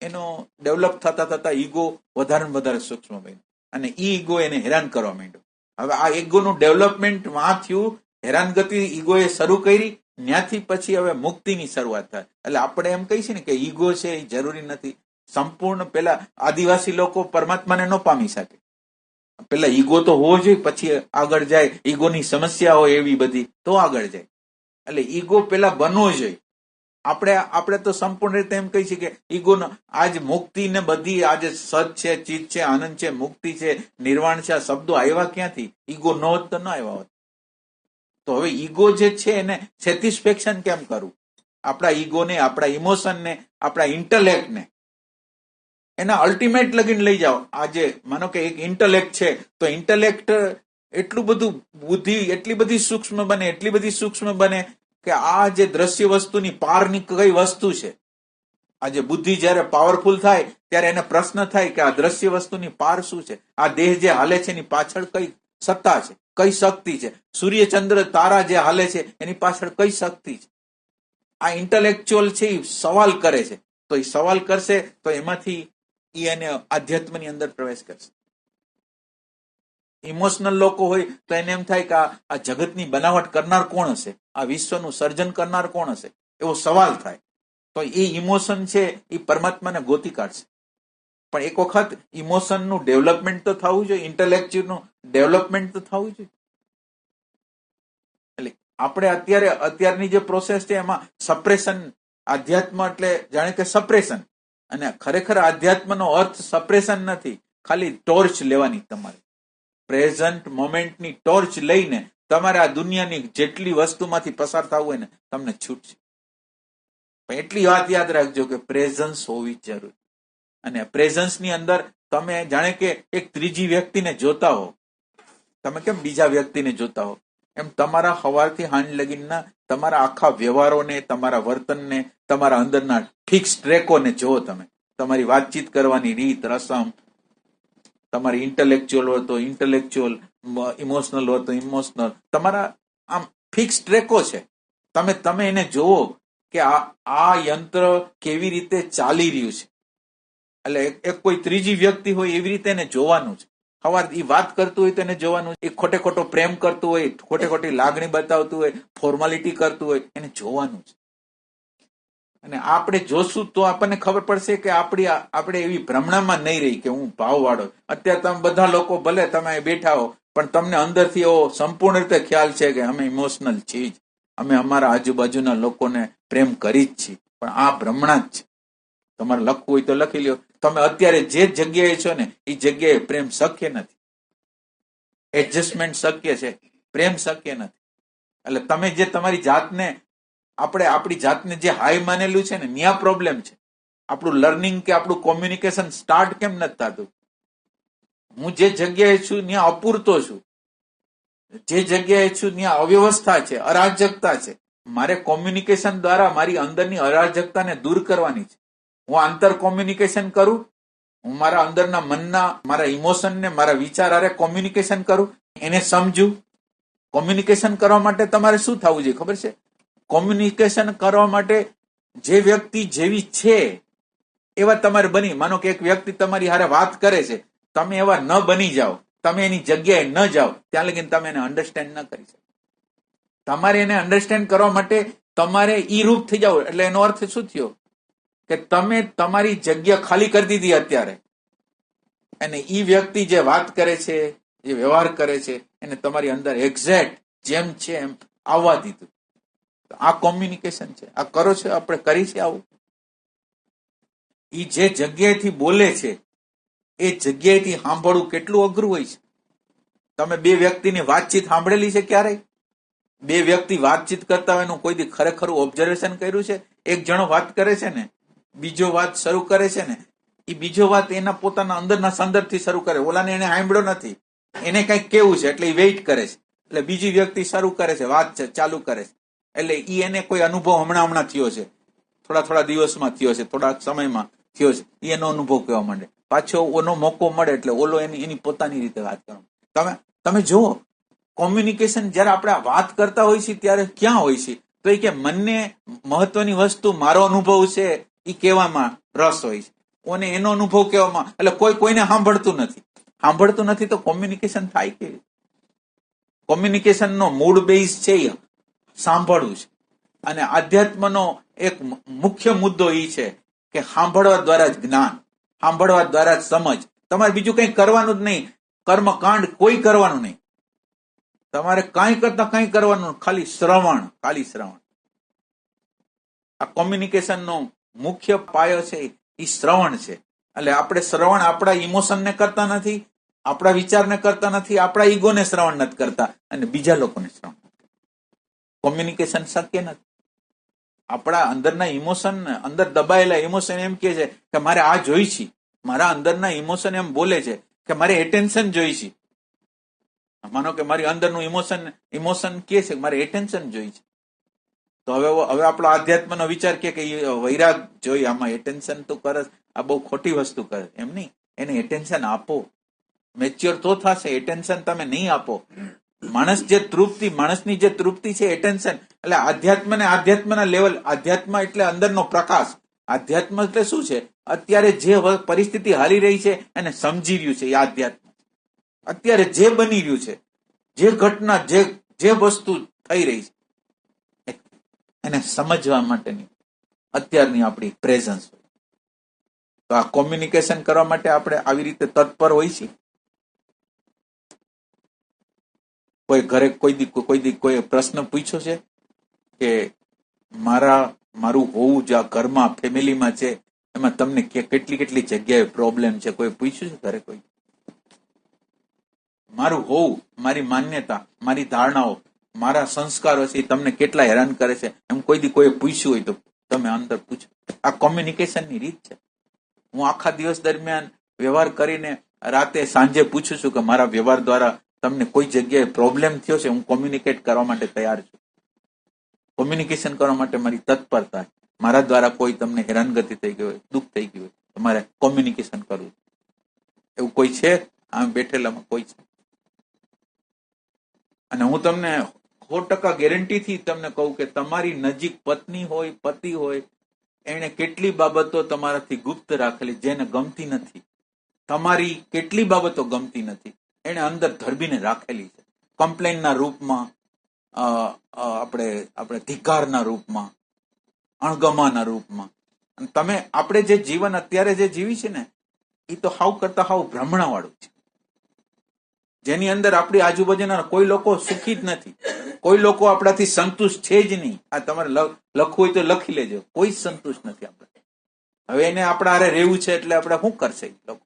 એનો ડેવલપ થતા ઈગો વધારે ને વધારે સૂક્ષ્મ બન્યો અને ઈ ઈગો એને હેરાન કરવા માંડ્યો. હવે આ ઈગોનું ડેવલપમેન્ટ વાં થયું, હેરાનગતિ ઈગોએ શરૂ કરી, ત્યાંથી પછી હવે મુક્તિની શરૂઆત થાય. એટલે આપણે એમ કહીએ ને કે ઈગો છે એ જરૂરી નથી. સંપૂર્ણ પેલા આદિવાસી લોકો પરમાત્માને ન પામી શકે. પેલા ઈગો તો હોવો જોઈએ, પછી આગળ જાય. ઈગોની સમસ્યા હોય એવી બધી તો આગળ જાય. એટલે ઈગો પેલા બનવો જોઈએ. આપણે તો સંપૂર્ણ રીતે એમ કહી છીએ કે ઈગોનો આજ મુક્તિ ને બધી આજે સત છે, ચિત્ત છે, આનંદ છે, મુક્તિ છે, નિર્વાણ છે, આ શબ્દો આવ્યા ક્યાંથી? ઈગો ન હોત તો ન આવ્યા હોત. તો હવે ઈગો જે છે એને સેટિસ્ફેક્શન કેમ કરવું? આપણા ઈગોને, આપણા ઇમોશનને, આપણા ઇન્ટેલેક્ટને એના અલ્ટિમેટ લગીને લઈ જાઓ. આજે માનો કે એક ઇન્ટેલેક્ટ છે તો ઇન્ટેલેક્ટ એટલું બધું બુદ્ધિ એટલી બધી સૂક્ષ્મ બને, એટલી બધી સૂક્ષ્મ બને કે આ જે દ્રશ્ય વસ્તુની પારની કઈ વસ્તુ છે. આજે બુદ્ધિ જયારે પાવરફુલ થાય ત્યારે એને પ્રશ્ન થાય કે આ દ્રશ્ય વસ્તુની પાર શું છે? આ દેહ જે હાલે છે એની પાછળ કઈ સત્તા છે, કઈ શક્તિ છે? સૂર્ય ચંદ્ર તારા જે હાલે છે એની પાછળ કઈ શક્તિ છે? આ ઇન્ટેલેક્ચ્યુઅલ છે એ સવાલ કરે છે. તો એ સવાલ કરશે તો એમાંથી એને આધ્યાત્મની અંદર પ્રવેશ કરશે. ઇમોશનલ લોકો હોય તો એને એમ થાય કે આ જગતની બનાવટ કરનાર કોણ હશે? આ વિશ્વનું સર્જન કરનાર કોણ હશે? એવો સવાલ થાય. તો એ ઇમોશન છે એ પરમાત્માને ગોતી કાઢશે. પણ એક વખત ઇમોશનનું ડેવલપમેન્ટ તો થવું જોઈએ, ઇન્ટેલેક્ચ્યુઅલનું ડેવલપમેન્ટ તો થવું જોઈએ. એટલે આપણે અત્યારની જે પ્રોસેસ છે એમાં સપ્રેશન, આધ્યાત્મ એટલે જાણે કે સપ્રેશન. અને ખરેખર આધ્યાત્મનો અર્થ સપ્રેશન નથી, ખાલી ટોર્ચ લેવાની. તમારે પ્રેઝન્ટ મોમેન્ટની ટોર્ચ લઈને તમારે આ દુનિયાની જેટલી વસ્તુમાંથી પસાર થવું હોય ને તમને છૂટશે. એટલી વાત યાદ રાખજો કે પ્રેઝન્સ હોવી જરૂરી. અને પ્રેઝન્સની અંદર તમે જાણે કે એક ત્રીજી વ્યક્તિને જોતા હો. તમે કેમ બીજા વ્યક્તિને જોતા હો એમ તમારા સવારથી હાંજ લગીનના તમારા આખા વ્યવહારોને, તમારા વર્તનને, તમારા અંદરના ફિક્સ ટ્રેકોને જુઓ. તમે તમારી વાતચીત કરવાની રીત, રસમ, તમારી ઇન્ટેલેક્ચ્યુઅલ હોય તો ઇન્ટેલેક્ચ્યુઅલ, ઇમોશનલ હોય તો ઇમોશનલ, તમારા આમ ફિક્સ ટ્રેકો છે. તમે એને જુઓ કે આ યંત્ર કેવી રીતે ચાલી રહ્યું છે. એટલે એક કોઈ ત્રીજી વ્યક્તિ હોય એવી રીતે એને જોવાનું છે. સવાર એ વાત કરતું હોય તો એને જોવાનું, એ ખોટો પ્રેમ કરતું હોય, ખોટી લાગણી બતાવતું હોય, ફોર્માલિટી કરતું હોય, એને જોવાનું છે. અને આપણે જોશું તો આપણને ખબર પડશે કે આપણે એવી ભ્રમણામાં નહીં રહી કે હું ભાવવાળો. અત્યારે તમે બધા લોકો ભલે તમે બેઠા હો પણ તમને અંદરથી એવો સંપૂર્ણ રીતે ખ્યાલ છે કે અમે ઇમોશનલ છીએ જ, અમે અમારા આજુબાજુના લોકોને પ્રેમ કરી જ છીએ. પણ આ ભ્રમણા જ છે. તમારે લખવું હોય તો લખી લ્યો. તમે અત્યારે જે જગ્યાએ છો ને એ જગ્યાએ પ્રેમ શક્ય નથી. એડજસ્ટમેન્ટ શક્ય છે, પ્રેમ શક્ય નથી. એટલે તમે જે તમારી જાતને, આપણી જાતને જે હાઈ માનેલું છે ને ત્યાં પ્રોબ્લેમ છે. આપણું લર્નિંગ કે આપણું કોમ્યુનિકેશન સ્ટાર્ટ કેમ નથી થતું? હું જે જગ્યાએ છું ત્યાં અપૂરતો છું, જે જગ્યાએ છું ત્યાં અવ્યવસ્થા છે, અરાજકતા છે. મારે કોમ્યુનિકેશન દ્વારા મારી અંદરની અરાજકતાને દૂર કરવાની છે. હું આંતર કોમ્યુનિકેશન કરું, હું મારા અંદરના મનના, મારા ઇમોશનને, મારા વિચાર હારે કોમ્યુનિકેશન કરું, એને સમજું. કોમ્યુનિકેશન કરવા માટે તમારે શું થવું જોઈએ ખબર છે? કોમ્યુનિકેશન કરવા માટે જે વ્યક્તિ જેવી છે એવા તમારે બની. માનો કે એક વ્યક્તિ તમારી હારે વાત કરે છે, તમે એવા ન બની જાઓ, તમે એની જગ્યાએ ન જાઓ, ત્યાં લગીને તમે એને અન્ડરસ્ટેન્ડ ન કરી શકો. તમારે એને અન્ડરસ્ટેન્ડ કરવા માટે તમારે ઈ રૂપ થઈ જાવ. એટલે એનો અર્થ શું થયો કે તમે તમારી જગ્યા ખાલી કરી દીધી અત્યારે, અને ઈ વ્યક્તિ જે વાત કરે છે, જે વ્યવહાર કરે છે, એને તમારી અંદર એક્ઝેક્ટ જેમ છે એમ આવવા દીધું. આ કોમ્યુનિકેશન છે. આ કરો છો, આપણે કરી છે આવું. ઈ જે જગ્યાએથી બોલે છે એ જગ્યાએથી સાંભળવું કેટલું અઘરું હોય છે. તમે બે વ્યક્તિની વાતચીત સાંભળેલી છે ક્યારેય? બે વ્યક્તિ વાતચીત કરતા હોય એનું કોઈ દી ખરેખર ઓબ્ઝર્વેશન કર્યું છે? એક જણો વાત કરે છે ને બીજો વાત શરૂ કરે છે ને, એ બીજો વાત એના પોતાના અંદરના સંદર્ભથી શરૂ કરે. ઓલાને એને સાંભળ્યો નથી, એને કંઈક કેવું છે એટલે એ વેઇટ કરે છે. એટલે બીજી વ્યક્તિ શરૂ કરે છે, વાત ચાલુ કરે છે. એટલે ઈ એને કોઈ અનુભવ હમણાં થયો છે, થોડા દિવસમાં થયો છે, થોડા સમયમાં થયો છે, એનો અનુભવ કહેવા માંડે. પાછો ઓનો મોકો મળે એટલે ઓલો એની પોતાની રીતે વાત કરવા. તમે જુઓ, કોમ્યુનિકેશન જયારે આપણે વાત કરતા હોય છે ત્યારે ક્યાં હોય છે? તો એ કે મનને મહત્વની વસ્તુ મારો અનુભવ છે એ કહેવામાં રસ હોય છે, અને એનો અનુભવ કહેવામાં. એટલે કોઈને સાંભળતું નથી તો કોમ્યુનિકેશન થાય કેવી? કોમ્યુનિકેશનનો મૂળ બેઝ છે સાંભળવું છે. અને આધ્યાત્મનો એક મુખ્ય મુદ્દો એ છે કે સાંભળવા દ્વારા જ જ્ઞાન, સાંભળવા દ્વારા જ સમજ. તમારે બીજું કંઈ કરવાનું જ નહીં, કર્મકાંડ કોઈ કરવાનું નહીં, તમારે કાંઈ કરતા કંઈ કરવાનું, ખાલી શ્રવણ, ખાલી શ્રવણ. આ કોમ્યુનિકેશનનો મુખ્ય પાયો છે એ શ્રવણ છે. એટલે આપણે શ્રવણ આપણા ઇમોશનને કરતા નથી, આપણા વિચારને કરતા નથી, આપણા ઈગોને શ્રવણ નથી કરતા અને બીજા લોકોને શ્રવણ. કોમ્યુનિકેશન શક્ય નથી. આપણા અંદરના ઇમોશન, અંદર દબાયેલા ઇમોશન એમ કે છે કે મારે આ જોઈ છે, મારા અંદરના ઇમોશન એમ બોલે છે કે મારે એટેન્શન જોઈ છે. માનો કે મારી અંદરનું ઇમોશન કે છે કે મારે એટેન્શન જોઈ છે, તો હવે આપણો આધ્યાત્મનો વિચાર કે વૈરાગ જોઈ, આમાં એટેન્શન તો કરે, આ બહુ ખોટી વસ્તુ કરે. એમ નહીં, એને એટેન્શન આપો, મેચ્યોર તો થશે. એટેન્શન તમે નહીં આપો, માણસની જે તૃપ્તિ છે એટેન્શન. એટલે આધ્યાત્મ ને આધ્યાત્મના લેવલ, આધ્યાત્મ એટલે અંદરનો પ્રકાશ. આધ્યાત્મ એટલે શું છે? અત્યારે જે પરિસ્થિતિ હાલી રહી છે એને સમજી રહ્યું છે, એ આધ્યાત્મ. અત્યારે જે બની રહ્યું છે, જે ઘટના, જે વસ્તુ થઈ રહી છે એને સમજવા માટેની અત્યારની આપણી પ્રેઝન્સ હોય. તો આ કોમ્યુનિકેશન કરવા માટે આપણે આવી રીતે તત્પર હોય છે. કોઈ ઘરે કોઈ પ્રશ્ન પૂછ્યો છે કે મારું હોવું જે આ ઘરમાં, ફેમિલીમાં છે, એમાં તમને કેટલી જગ્યાએ પ્રોબ્લેમ છે? કોઈ પૂછ્યું છે ઘરે? કોઈ મારું હોવું, મારી માન્યતા, મારી ધારણાઓ, મારા સંસ્કારો છે, તમને કેટલા હેરાન કરે છે? એમ કોઈ પૂછ્યું હોય તો તમે અંદર પૂછો. આ કોમ્યુનિકેશનની રીત છે. હું આખા દિવસ દરમિયાન વ્યવહાર કરીને રાતે સાંજે પૂછું છું કે મારા વ્યવહાર દ્વારા તમને કોઈ જગ્યાએ પ્રોબ્લેમ થયો છે? હું કોમ્યુનિકેટ કરવા માટે તૈયાર છું. કોમ્યુનિકેશન કરવા માટે મારી તત્પરતા. મારા દ્વારા કોઈ તમને હેરાનગતિ થઈ ગઈ હોય, દુઃખ થઈ ગયું હોય, તમારે કોમ્યુનિકેશન કરવું. એવું કોઈ છે આમ બેઠેલામાં? કોઈ છે? અને હું તમને 100% ગેરંટીથી તમને કહું કે તમારી નજીક પત્ની હોય, પતિ હોય, એને કેટલી બાબતો તમારાથી ગુપ્ત રાખેલી જેને ગમતી નથી. તમારી કેટલી બાબતો ગમતી નથી એને અંદર ધરબીને રાખેલી છે, કમ્પ્લેનના રૂપમાં, આપણે ધિક્કારના રૂપમાં, અણગમાના રૂપમાં. તમે આપણે જે જીવન અત્યારે જે જીવી છે ને, એ તો હાવ કરતા હાવ ભ્રમણા વાળું છે, જેની અંદર આપણી આજુબાજુના કોઈ લોકો સુખી જ નથી, કોઈ લોકો આપણાથી સંતુષ્ટ છે જ નહીં. આ તમારે લખવું હોય તો લખી લેજો, કોઈ સંતુષ્ટ નથી આપણે. હવે એને આપણા હારે રહેવું છે એટલે આપણે શું કરશે લોકો?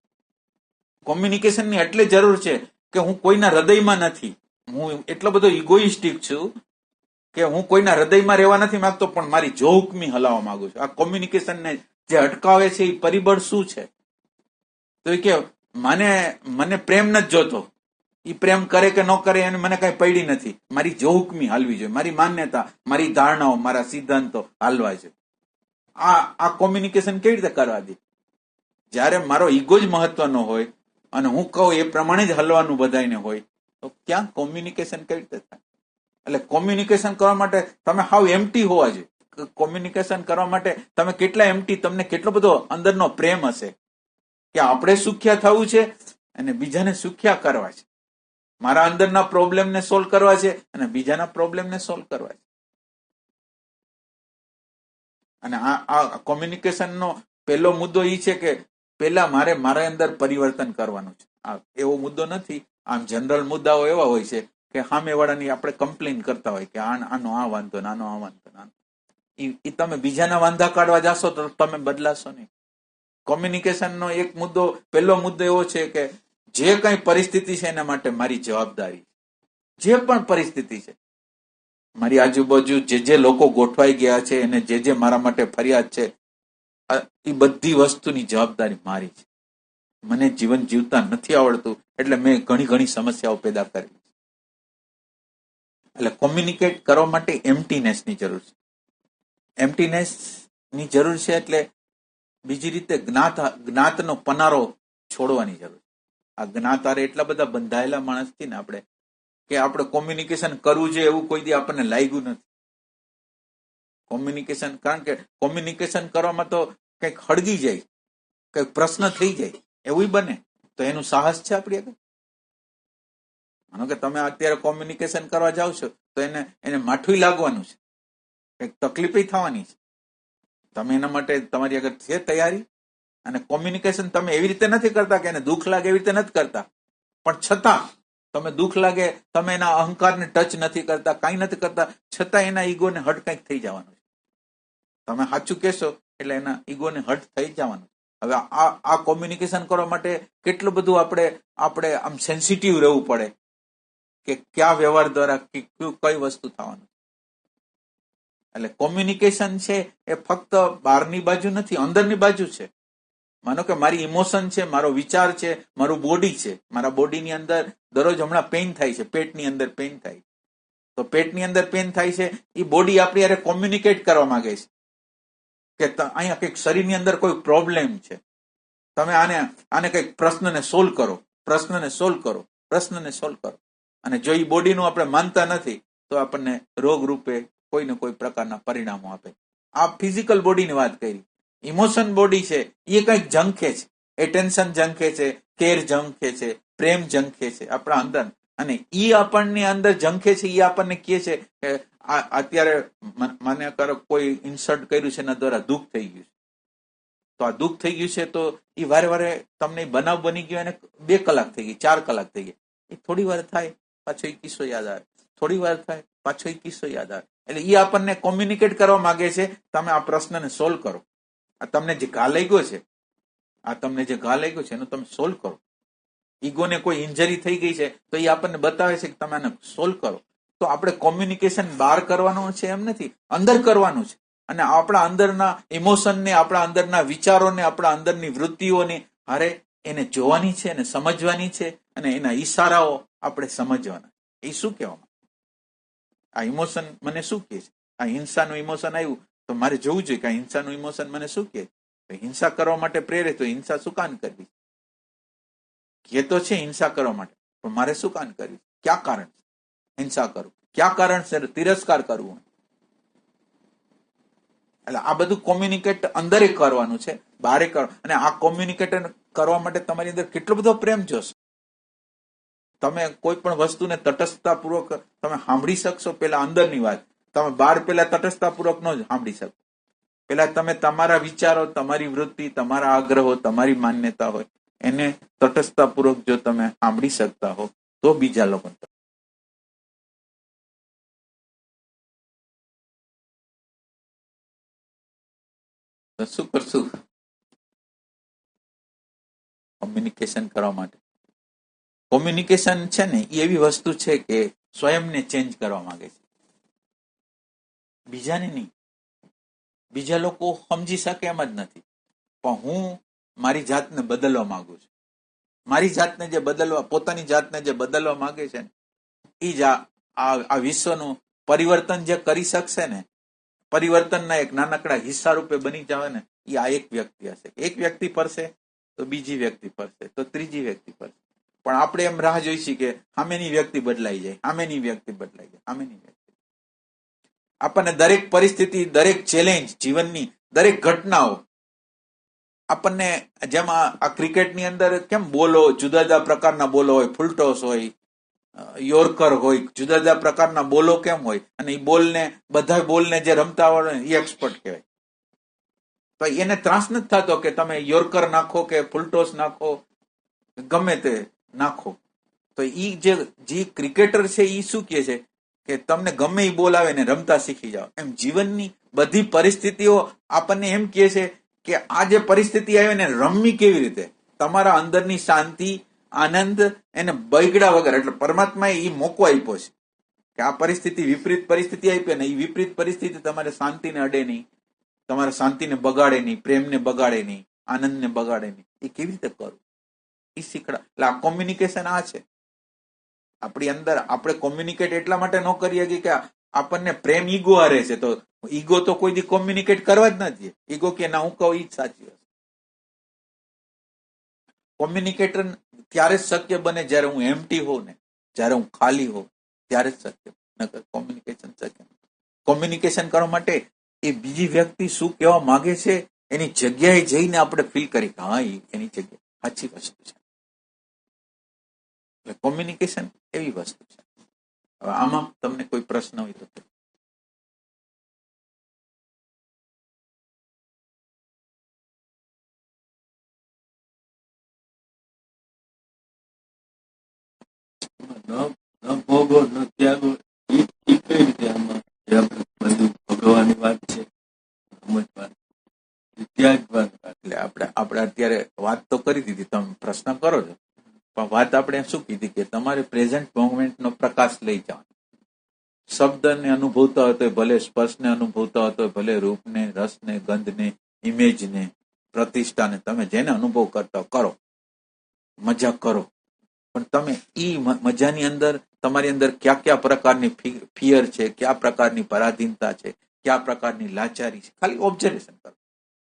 કોમ્યુનિકેશનની એટલે જરૂર છે કે હું કોઈના હૃદયમાં નથી, હું એટલો બધો ઇગોઇસ્ટિક છું કે હું કોઈના હૃદયમાં રહેવા નથી માંગતો, પણ મારી જોહુકમી હલાવવા માંગુ છું. આ કોમ્યુનિકેશનને જે અટકાવે છે એ પરિબળ શું છે? તો એ કે મને પ્રેમ નથી જોતો, એ પ્રેમ કરે કે ન કરે એને મને કઈ પડી નથી, મારી જોહુકમી હાલવી જોઈએ, મારી માન્યતા, મારી ધારણાઓ, મારા સિદ્ધાંતો હાલવા છે. આ કોમ્યુનિકેશન કેવી રીતે કરવા દે? જયારે મારો ઈગો જ મહત્વનો હોય અને હું કહું એ પ્રમાણે જ હલવાનું બધાને હોય, તો ક્યાં કોમ્યુનિકેશન કેવી રીતે થાય? એટલે કોમ્યુનિકેશન કરવા માટે તમે હાવ એમ્પ્ટી હોવા જોઈએ. કોમ્યુનિકેશન કરવા માટે તમે કેટલા એમ્પ્ટી, તમને કેટલો બધો અંદરનો પ્રેમ હશે કે આપણે સુખ્યા થવું છે અને બીજાને સુખ્યા કરવા છે. મારા અંદરના પ્રોબ્લેમને સોલ્વ કરવા છે અને બીજાના પ્રોબ્લેમને સોલ્વ કરવા છે. અને આ કોમ્યુનિકેશનનો પહેલો મુદ્દો એ છે કે પહેલા મારા અંદર પરિવર્તન કરવાનું છે. એવો મુદ્દો નથી. આમ જનરલ મુદ્દાઓ એવા હોય છે કે સામેવાળાની આપણે કમ્પ્લેન કરતા હોય કે આનો આ વાંધો, આનો આ વાંધો. એ તમે બીજાના વાંધા કાઢવા જાશો તો તમે બદલાશો નહીં. કોમ્યુનિકેશનનો એક મુદ્દો, પહેલો મુદ્દો એવો છે કે જે કઈ પરિસ્થિતિ છે એના માટે મારી જવાબદારી. જે પણ પરિસ્થિતિ છે, મારી આજુબાજુ જે લોકો ગોઠવાઈ ગયા છે અને જે મારા માટે ફરિયાદ છે, એ બધી વસ્તુની જવાબદારી મારી છે. મને જીવન જીવતા નથી આવડતું એટલે મેં ઘણી સમસ્યાઓ પેદા કરી. એટલે કોમ્યુનિકેટ કરવા માટે એમ્પ્ટીનેસની જરૂર છે. એમ્પ્ટીનેસની જરૂર છે એટલે બીજી રીતે જ્ઞાતનો પનારો છોડવાની જરૂર. આ જ્ઞાત આરે એટલા બધા બંધાયેલા માણસથી ને આપણે કે આપણે કોમ્યુનિકેશન કરવું જોઈએ એવું કોઈ દી આપણને લાગ્યું નથી. કોમ્યુનિકેશન, કારણ કે કોમ્યુનિકેશન કરવામાં તો કંઈક હળગી જાય, કંઈક પ્રશ્ન થઈ જાય એવું બને તો એનું સાહસ છે આપણી આગળ. માનો કે તમે અત્યારે કોમ્યુનિકેશન કરવા જાઓ છો તો એને માઠું લાગવાનું છે, કંઈક તકલીફ થવાની છે. તમે એના માટે તમારી આગળ છે તૈયારી? અને કોમ્યુનિકેશન તમે એવી રીતે નથી કરતા કે એને દુઃખ લાગે એવી રીતે નથી કરતા, પણ છતાં તમે દુઃખ લાગે, તમે એના અહંકારને ટચ નથી કરતા, કાંઈ નથી કરતા, છતાં એના ઈગોને હર્ટ કંઈક થઈ જવાનું છે. તમે સાચું કહેશો એટલે એના ઈગોને હર્ટ થઈ જવાનું. હવે આ કોમ્યુનિકેશન કરવા માટે કેટલું બધું આપણે આમ સેન્સિટિવ રહેવું પડે કે કયા વ્યવહાર દ્વારા કઈ વસ્તુ થવાનું. એટલે કોમ્યુનિકેશન છે એ ફક્ત બહારની બાજુ નથી, અંદરની બાજુ છે. માનો કે મારી ઇમોશન છે, મારો વિચાર છે, મારું બોડી છે. મારા બોડીની અંદર દરરોજ હમણાં પેઇન થાય છે, પેટની અંદર પેઇન થાય. તો પેટની અંદર પેઇન થાય છે, એ બોડી આપણી યારે કોમ્યુનિકેટ કરવા માંગે છે કે અહીંયા કંઈક શરીરની અંદર કોઈ પ્રોબ્લેમ છે. તમે આને કંઈક પ્રશ્નને સોલ્વ કરો, પ્રશ્નને સોલ્વ કરો, પ્રશ્નને સોલ્વ કરો. અને જો એ બોડીનું આપણે માનતા નથી તો આપણને રોગ રૂપે કોઈ ને કોઈ પ્રકારના પરિણામો આપે. આ ફિઝિકલ બોડીની વાત કરી. ઇમોશન બોડી છે એ કંઈક ઝંખે છે, એટેન્શન ઝંખે છે, કેર ઝંખે છે, પ્રેમ ઝંખે છે આપણા અંદર. અને એ આપણને અંદર ઝંખે છે, એ આપણને કહે છે કે અત્યારે મને કરો કોઈ ઇન્સલ્ટ કર્યું છે એના દ્વારા દુઃખ થઈ ગયું છે. તો આ દુઃખ થઈ ગયું છે તો એ વારે વારે તમને બનાવ બની ગયો અને 2 કલાક થઈ ગઈ, 4 કલાક થઈ ગઈ. એ થોડી વાર થાય પાછો એ કિસ્સો યાદ આવે, થોડી વાર થાય પાછો એ કિસ્સો યાદ આવે. એટલે એ આપણને કોમ્યુનિકેટ કરવા માંગે છે તમે આ પ્રશ્નને સોલ્વ કરો. આ તમને જે ઘા લાગ્યો છે, આ તમને જે ઘા લાગ્યો છે એનું તમે સોલ્વ કરો. ઈગોને કોઈ ઇન્જરી થઈ ગઈ છે તો એ આપણને બતાવે છે કે તમે આને સોલ્વ કરો. તો આપણે કોમ્યુનિકેશન બહાર કરવાનું છે એમ નથી, અંદર કરવાનું છે. અને આપણા અંદરના ઇમોશનને, આપણા અંદરના વિચારોને, આપણા અંદરની વૃત્તિઓને હારે એને જોવાની છે, એને સમજવાની છે, અને એના ઈશારાઓ આપણે સમજવાના. એ શું કહેવામાં, આ ઇમોશન મને શું કહે છે? આ હિંસાનું ઇમોશન આવ્યું તો મારે જોવું જોઈએ કે આ હિંસાનું ઇમોશન મને શું કહે? હિંસા કરવા માટે પ્રેરે તો હિંસા શું કાન કરવી? કે તો છે હિંસા કરવા માટે, પણ મારે શું કાન કરવી? ક્યાં કારણ હિંસા કરું? ક્યાં કારણ છે તિરસ્કાર કરવું? એટલે આ બધું કોમ્યુનિકેટ અંદર કરવાનું છે, બહારે કરવાનું. અને આ કોમ્યુનિકેટ કરવા માટે તમારી અંદર કેટલો બધો પ્રેમ જોશે. તમે કોઈ પણ વસ્તુને તટસ્થતાપૂર્વક તમે સાંભળી શકશો. પેલા અંદરની વાત તમે બહાર પેલા તટસ્થતાપૂર્વક ન જ સાંભળી શકો. પેલા તમે તમારા વિચારો, તમારી વૃત્તિ, તમારા આગ્રહો, તમારી માન્યતા હોય એને તટસ્થતાપૂર્વક જો તમે સાંભળી શકતા હો તો બીજા લોકો શું કરશું કોમ્યુનિકેશન કરવા માટે? કોમ્યુનિકેશન છે ને એ એવી વસ્તુ છે કે સ્વયંને ચેન્જ કરવા માંગે છે, બીજાને નહીં. બીજા લોકો સમજી શકે એમ જ નથી, પણ હું મારી જાતને બદલવા માંગુ છું. મારી જાતને જે બદલવા, પોતાની જાતને જે બદલવા માંગે છે ને એ જ આ વિશ્વનું પરિવર્તન જે કરી શકશે ને, પરિવર્તનના એક નાનકડા હિસ્સા રૂપે બની જાવે ને, એ આ એક વ્યક્તિ હશે. એક વ્યક્તિ પરશે તો બીજી વ્યક્તિ પરશે, તો ત્રીજી વ્યક્તિ પરશે. પણ આપણે એમ રાહ જોઈશી કે સામેની વ્યક્તિ બદલાઈ જાય, સામેની વ્યક્તિ બદલાઈ જાય, સામેની વ્યક્તિ. આપણને દરેક પરિસ્થિતિ, દરેક ચેલેન્જ, જીવનની દરેક ઘટનાઓ આપણને, જેમ આ ક્રિકેટની અંદર કેમ બોલો, જુદા જુદા પ્રકારના બોલો હોય, ફૂલટોસ હોય, યોર્કર હોય, જુદા જુદા પ્રકારના બોલો કેમ હોય, અને એ બોલને, બધા બોલને જે રમતા હોય એ એક્સપર્ટ કહેવાય. તો એને ત્રાસ નથી થતો કે તમે યોર્કર નાખો કે ફૂલટોસ નાખો, ગમે તે નાખો. તો એ જે ક્રિકેટર છે એ શું કહે છે કે તમને ગમે એ બોલ આવે ને રમતા શીખી જાઓ. એમ જીવનની બધી પરિસ્થિતિઓ આપણને એમ કહે છે કે આ જે પરિસ્થિતિ આવે ને રમવી કેવી રીતે. તમારા અંદરની શાંતિ, આનંદ એને બગડ્યા વગર, એટલે પરમાત્માએ એ મોકો આપ્યો છે કે આ પરિસ્થિતિ, વિપરીત પરિસ્થિતિ આપી ને એ વિપરીત પરિસ્થિતિ તમારે શાંતિને અડે નહીં, તમારા શાંતિને બગાડે નહીં, પ્રેમને બગાડે નહીં, આનંદને બગાડે નહીં. એ કેવી રીતે કરવું એ શીખડા. એટલે આ કોમ્યુનિકેશન આ છે આપણી અંદર. આપણે કોમ્યુનિકેટ એટલા માટે ન કરીએ કે આપણને પ્રેમ ઈગો હારે છે, તો ઈગો તો કોઈ દી કોમ્યુનિકેટ કરવા જ નથી. ઈગો કે ના હું કહું એ જ સાચી હશે. કોમ્યુનિકેશન ત્યારે જ શક્ય બને જ્યારે હું એમ્પ્ટી હોઉં ને, જ્યારે હું ખાલી હોઉં ત્યારે જ શક્ય. નકર કોમ્યુનિકેશન શક્ય. કોમ્યુનિકેશન કરવા માટે એ બીજી વ્યક્તિ શું કહેવા માંગે છે એની જગ્યાએ જઈને આપણે ફીલ કરી હા એની જગ્યાએ સાચી વસ્તુ છે. એટલે કોમ્યુનિકેશન એવી વસ્તુ છે. હવે આમાં તમને કોઈ પ્રશ્ન હોય તો ન ભોગો ન ત્યાગો, એ કઈ રીતે આમાં જે આપણે બધું ભોગવવાની વાત છે, સમજવાની ત્યાગવાની વાત. એટલે આપણે અત્યારે વાત તો કરી દીધી, તમે પ્રશ્ન કરો છો, પણ વાત આપણે શું કીધી કે તમારે પ્રેઝન્ટ મોમેન્ટનો પ્રકાશ લઈ જવાનો. શબ્દને અનુભવતા હોય તો ભલે સ્પર્શને અનુભવતા હોય તો ભલે રૂપને, રસને, ગંધને, ઇમેજને, પ્રતિષ્ઠાને, તમે જેને અનુભવ કરતા કરો, મજા કરો, પણ તમે ઈ મજાની અંદર તમારી અંદર કયા કયા પ્રકારની ફિયર છે, કયા પ્રકારની પરાધીનતા છે, કયા પ્રકારની લાચારી છે, ખાલી ઓબ્ઝર્વેશન કરો.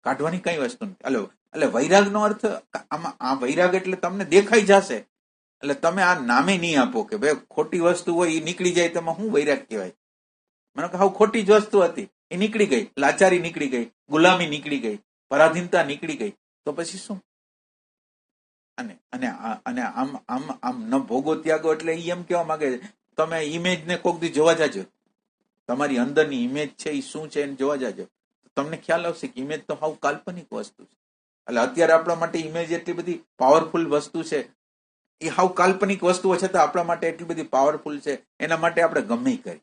કાઢવાની કઈ વસ્તુ નથી. એટલે વૈરાગનો અર્થ આમાં, આ વૈરાગ એટલે તમને દેખાઈ જશે, એટલે તમે આ નામે નહીં આપો કે ભાઈ ખોટી વસ્તુ હોય એ નીકળી જાય, તેમાં શું વૈરાગ કહેવાય? મને કહે હાવ ખોટી જ વસ્તુ હતી, એ નીકળી ગઈ, લાચારી નીકળી ગઈ, ગુલામી નીકળી ગઈ, પરાધીનતા નીકળી ગઈ, તો પછી શું? અને આમ ન ભોગો ત્યાગો એટલે એ એમ કેવા માંગે છે તમે ઇમેજ ને કોક દી જોવા જાજો, તમારી અંદરની ઇમેજ છે એ શું છે એને જોવા જાજો, તમને ખ્યાલ આવશે કે ઇમેજ તો હાવ કાલ્પનિક વસ્તુ છે. એટલે અત્યારે આપણા માટે ઇમેજ એટલી બધી પાવરફુલ વસ્તુ છે, એ હાવ કાલ્પનિક વસ્તુઓ છતાં આપણા માટે એટલી બધી પાવરફુલ છે, એના માટે આપણે ગમે કરી.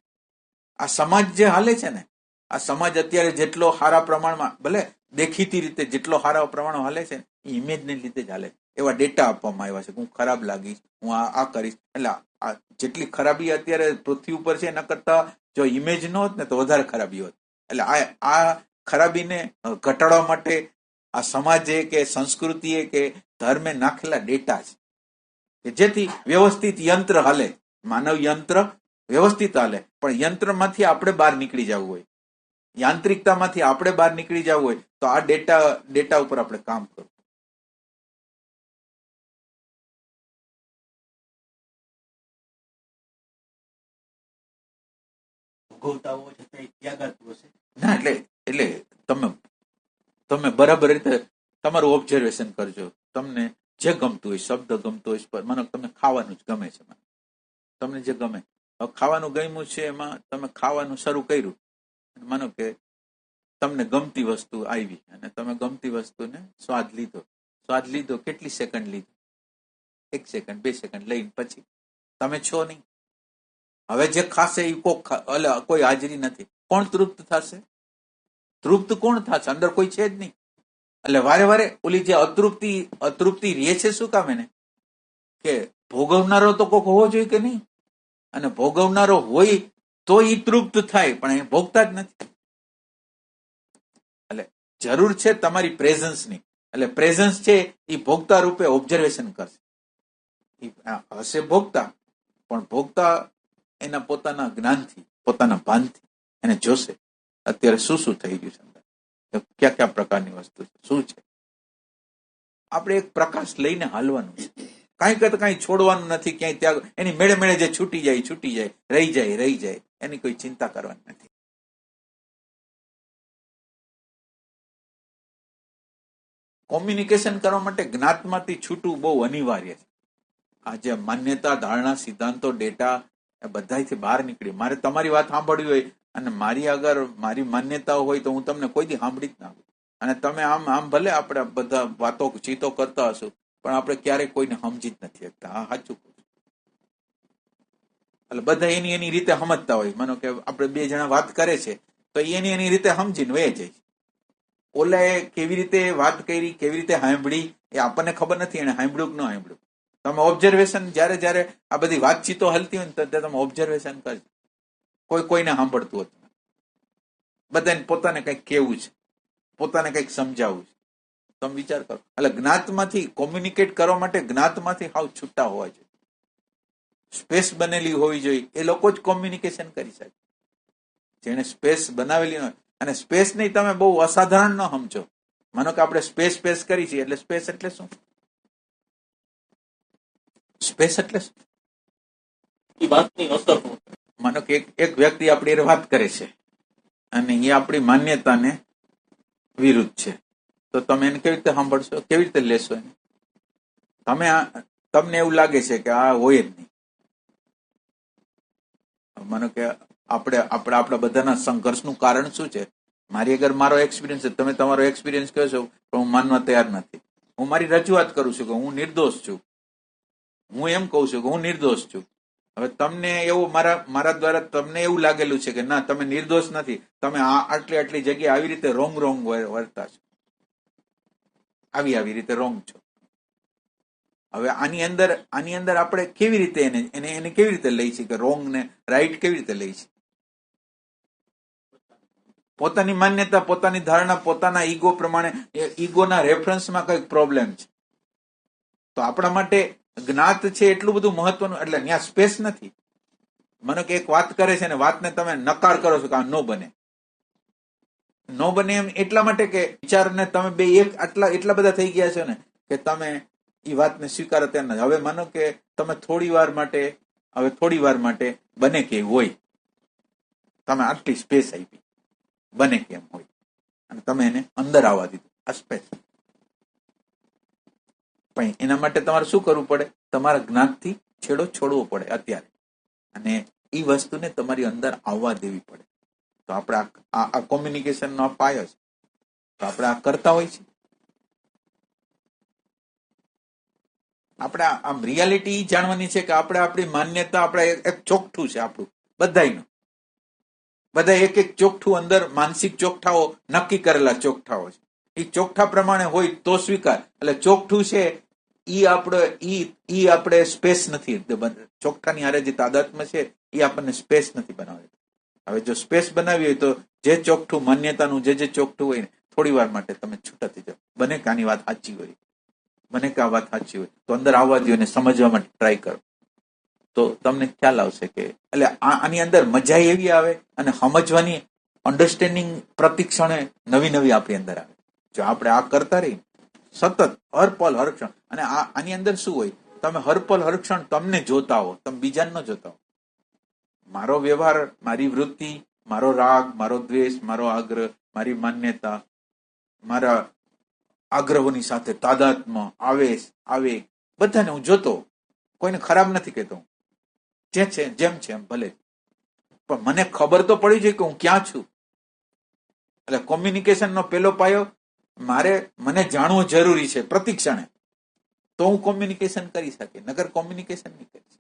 આ સમાજ જે હાલે છે ને, આ સમાજ અત્યારે જેટલો સારા પ્રમાણમાં, ભલે દેખીતી રીતે જેટલો સારા પ્રમાણમાં હાલે છે એ ઇમેજને લીધે જ હાલે. એવા ડેટા આપવામાં આવ્યા છે કે હું ખરાબ લાગીશ, હું આ કરીશ, એટલે આ જેટલી ખરાબી અત્યારે પૃથ્વી ઉપર છે એના કરતા જો ઇમેજ ન હોત ને તો વધારે ખરાબી હોત. એટલે આ ખરાબીને ઘટાડવા માટે આ સમાજે કે સંસ્કૃતિએ કે ધર્મે નાખેલા ડેટા છે કે જેથી વ્યવસ્થિત યંત્ર હાલે, માનવ યંત્ર વ્યવસ્થિત હાલે. પણ યંત્રમાંથી આપણે બહાર નીકળી જવું હોય, યાંત્રિકતામાંથી આપણે બહાર નીકળી જવું હોય તો આ ડેટા ઉપર આપણે કામ કરવું. ના એટલે તમે બરાબર રીતે તમારું ઓબ્ઝર્વેશન કરજો. તમને જે ગમતું હોય, શબ્દ ગમતો હોય, મને તમને ખાવાનું જ ગમે છે, તમને જે ગમે, ખાવાનું ગમ્યું છે એમાં તમે ખાવાનું શરૂ કર્યું, માનો કે તમને ગમતી વસ્તુ આવી અને તમે ગમતી વસ્તુને સ્વાદ લીધો, કેટલી સેકન્ડ લીધો? 1 સેકન્ડ 2 સેકન્ડ લઈને પછી તમે છો નહીં. હવે જે ખાશે એ કોઈ હાજરી નથી, કોણ તૃપ્ત થશે? તૃપ્ત કોણ થશે? અંદર કોઈ છે જ નહીં. એટલે વારે વારે ઓલી જે અતૃપ્તિ રહે છે, શું કામ એને? કે ભોગવનારો તો કોઈક હોવો જોઈએ કે નહીં, અને ભોગવનારો હોય તો એ તૃપ્ત થાય, પણ એ ભોગતા જ નથી. એટલે જરૂર છે તમારી પ્રેઝન્સની. એટલે પ્રેઝન્સ છે એ ભોગતા રૂપે ઓબ્ઝર્વેશન કરશે. હશે ભોગતા, પણ ભોગતા એના પોતાના જ્ઞાનથી, પોતાના ભાનથી એને જોશે અત્યારે શું શું થઈ ગયું છે, કયા કયા પ્રકારની વસ્તુ છે, શું છે. આપણે એક પ્રકાશ લઈને હાલવાનું છે, કાંઈ કરતા કાંઈ છોડવાનું નથી, ક્યાંય ત્યાગ, એની મેળે મેળે જે છૂટી જાય, રહી જાય, એની કોઈ ચિંતા કરવાની નથી. કોમ્યુનિકેશન કરવા માટે જ્ઞાતમાંથી છૂટવું બહુ અનિવાર્ય છે. આ જે માન્યતા, ધારણા, સિદ્ધાંતો, ડેટા એ બધાથી બહાર નીકળી. મારે તમારી વાત સાંભળવી હોય અને મારી માન્યતાઓ હોય તો હું તમને કોઈ દી સાંભળી જ ના હોય. અને તમે આમ ભલે આપણે બધા વાતો ચીતો કરતા હશો, પણ આપણે ક્યારેય કોઈને સમજી જ નથી શકતા. હા, સાચું. એટલે બધા એની રીતે સમજતા હોય. માનો કે આપણે 2 જણા વાત કરે છે તો એની રીતે સમજીને વહી જાય. ઓલાએ કેવી રીતે વાત કરી, કેવી રીતે સાંભળી એ આપણને ખબર નથી, એને સાંભળ્યું કે ન સાંભળ્યું. તમે ઓબ્ઝર્વેશન જ્યારે આ બધી વાતચીતો હલતી હોય ને તો તમે ઓબ્ઝર્વેશન કરજો. કોઈને સાંભળતું હતું, બધાને પોતાને કંઈક કેવું છે, પોતાને કંઈક સમજાવવું છે. તમે વિચાર કરો. એટલે જ્ઞાતમાંથી કોમ્યુનિકેટ કરવા માટે જ્ઞાતમાંથી હાવ છૂટા હોવા જોઈએ, સ્પેસ બનેલી હોવી જોઈએ. એ લોકો જ કોમ્યુનિકેશન કરી શકે જેને સ્પેસ બનાવેલી હોય. અને સ્પેસ નહીં તમે બહુ અસાધારણ ન સમજો. માનો કે આપણે સ્પેસ કરી છીએ, એટલે સ્પેસ એટલે શું? સ્પેસ એટલે શું? એ વાતની અસર. માનો કે એક વ્યક્તિ આપણી વાત કરે છે અને એ આપણી માન્યતાને વિરુદ્ધ છે, તો તમે એને કેવી રીતે સાંભળશો, કેવી રીતે લેશો એને? તમને એવું લાગે છે કે આ હોય જ નહીં. માનો કે આપણા બધાના સંઘર્ષનું કારણ શું છે? મારી અગર મારો એક્સપિરિયન્સ છે, તમે તમારો એક્સપિરિયન્સ કહો છો, પણ હું માનવા તૈયાર નથી. હું મારી રજૂઆત કરું છું કે હું નિર્દોષ છું, હું એમ કહું છું કે હું નિર્દોષ છું, હવે તમને એવું મારા દ્વારા તમને એવું લાગેલું છે કે ના, તમે નિર્દોષ નથી, તમે આટલી જગ્યાએ આવી રીતે રોંગ વર્તા છો, આવી રીતે રોંગ છો. હવે આની અંદર આપણે કેવી રીતે એને કેવી રીતે લઈ છીએ કે રોંગ ને રાઈટ કેવી રીતે લઈ છીએ? પોતાની માન્યતા, પોતાની ધારણા, પોતાના ઈગો પ્રમાણે, ઈગોના રેફરન્સમાં કઈક પ્રોબ્લેમ છે. તો આપણા માટે જ્ઞાત છે એટલું બધું મહત્વનું, એટલે ત્યાં સ્પેસ નથી. મને કે એક વાત કરે છે ને વાતને તમે નકાર કરો છો કે આ ન બને એમ એટલા માટે કે વિચારને તમે બે એટલા બધા થઈ ગયા છો ને કે તમે એ વાતને સ્વીકારો ત્યાં નથી. હવે માનો કે તમે થોડી વાર માટે બને કે હોય, તમે આટલી સ્પેસ આપી, બને કેમ હોય, અને તમે એને અંદર આવવા દીધું, આ સ્પેસ. પણ એના માટે તમારે શું કરવું પડે? તમારા જ્ઞાનથી છેડો છોડવો પડે અત્યારે, અને એ વસ્તુને તમારી અંદર આવવા દેવી પડે. તો આપણે આ કોમ્યુનિકેશનનો પાયો છે. તો આપણે આ કરતા હોય છે. આપણે આમ રિયાલિટી જાણવાની છે કે આપણે આપણી માન્યતા, આપણે એક ચોકઠું છે આપણું બધાનું, બધા એક ચોકઠું અંદર માનસિક ચોકઠાઓ નક્કી કરેલા ચોકઠાઓ છે. એ ચોકઠા પ્રમાણે હોય તો સ્વીકાર. એટલે ચોકઠું છે આપણે સ્પેસ નથી, ચોકઠાની હારે જે તાદાત્મ્ય છે એ આપણને સ્પેસ નથી બનાવી. હવે જો સ્પેસ બનાવી હોય તો જે ચોકઠું માન્યતાનું જે ચોકઠું હોય ને, થોડી વાર માટે તમે છૂટા થઈ જાઓ. બને કે આની વાત સાચી હોય, બને કે આ વાત સાચી હોય, તો અંદર આવવા દો અને સમજવા માટે ટ્રાય કરો. તો તમને ખ્યાલ આવશે કે એટલે આની અંદર મજા એવી આવે અને સમજવાની અન્ડરસ્ટેન્ડિંગ પ્રતિક્ષણે નવી આપણી અંદર આવે. જો આપણે આ કરતા રહી સતત હરપલ હરક્ષણ, અને આની અંદર શું હોય, તમે હરપલ હરક્ષણ તમને જોતા હો, તમે બીજાને ન જોતા હો. મારો વ્યવહાર, મારી વૃત્તિ, મારો રાગ, મારો દ્વેષ, મારો આગ્રહ, મારી માન્યતા, મારા આગ્રહોની સાથે તાદાત્મ્ય, આવેશ, આવેગ, બધાને હું જોતો, કોઈને ખરાબ નથી કહેતો, જે છે જેમ છે એમ ભલે. પણ મને ખબર તો પડી જાય કે હું ક્યાં છું. એટલે કોમ્યુનિકેશનનો પેલો પાયો મને જાણવું જરૂરી છે પ્રતિક્ષણે, તો હું કોમ્યુનિકેશન કરી શકે, નગર કોમ્યુનિકેશન નહીં કરી શકે.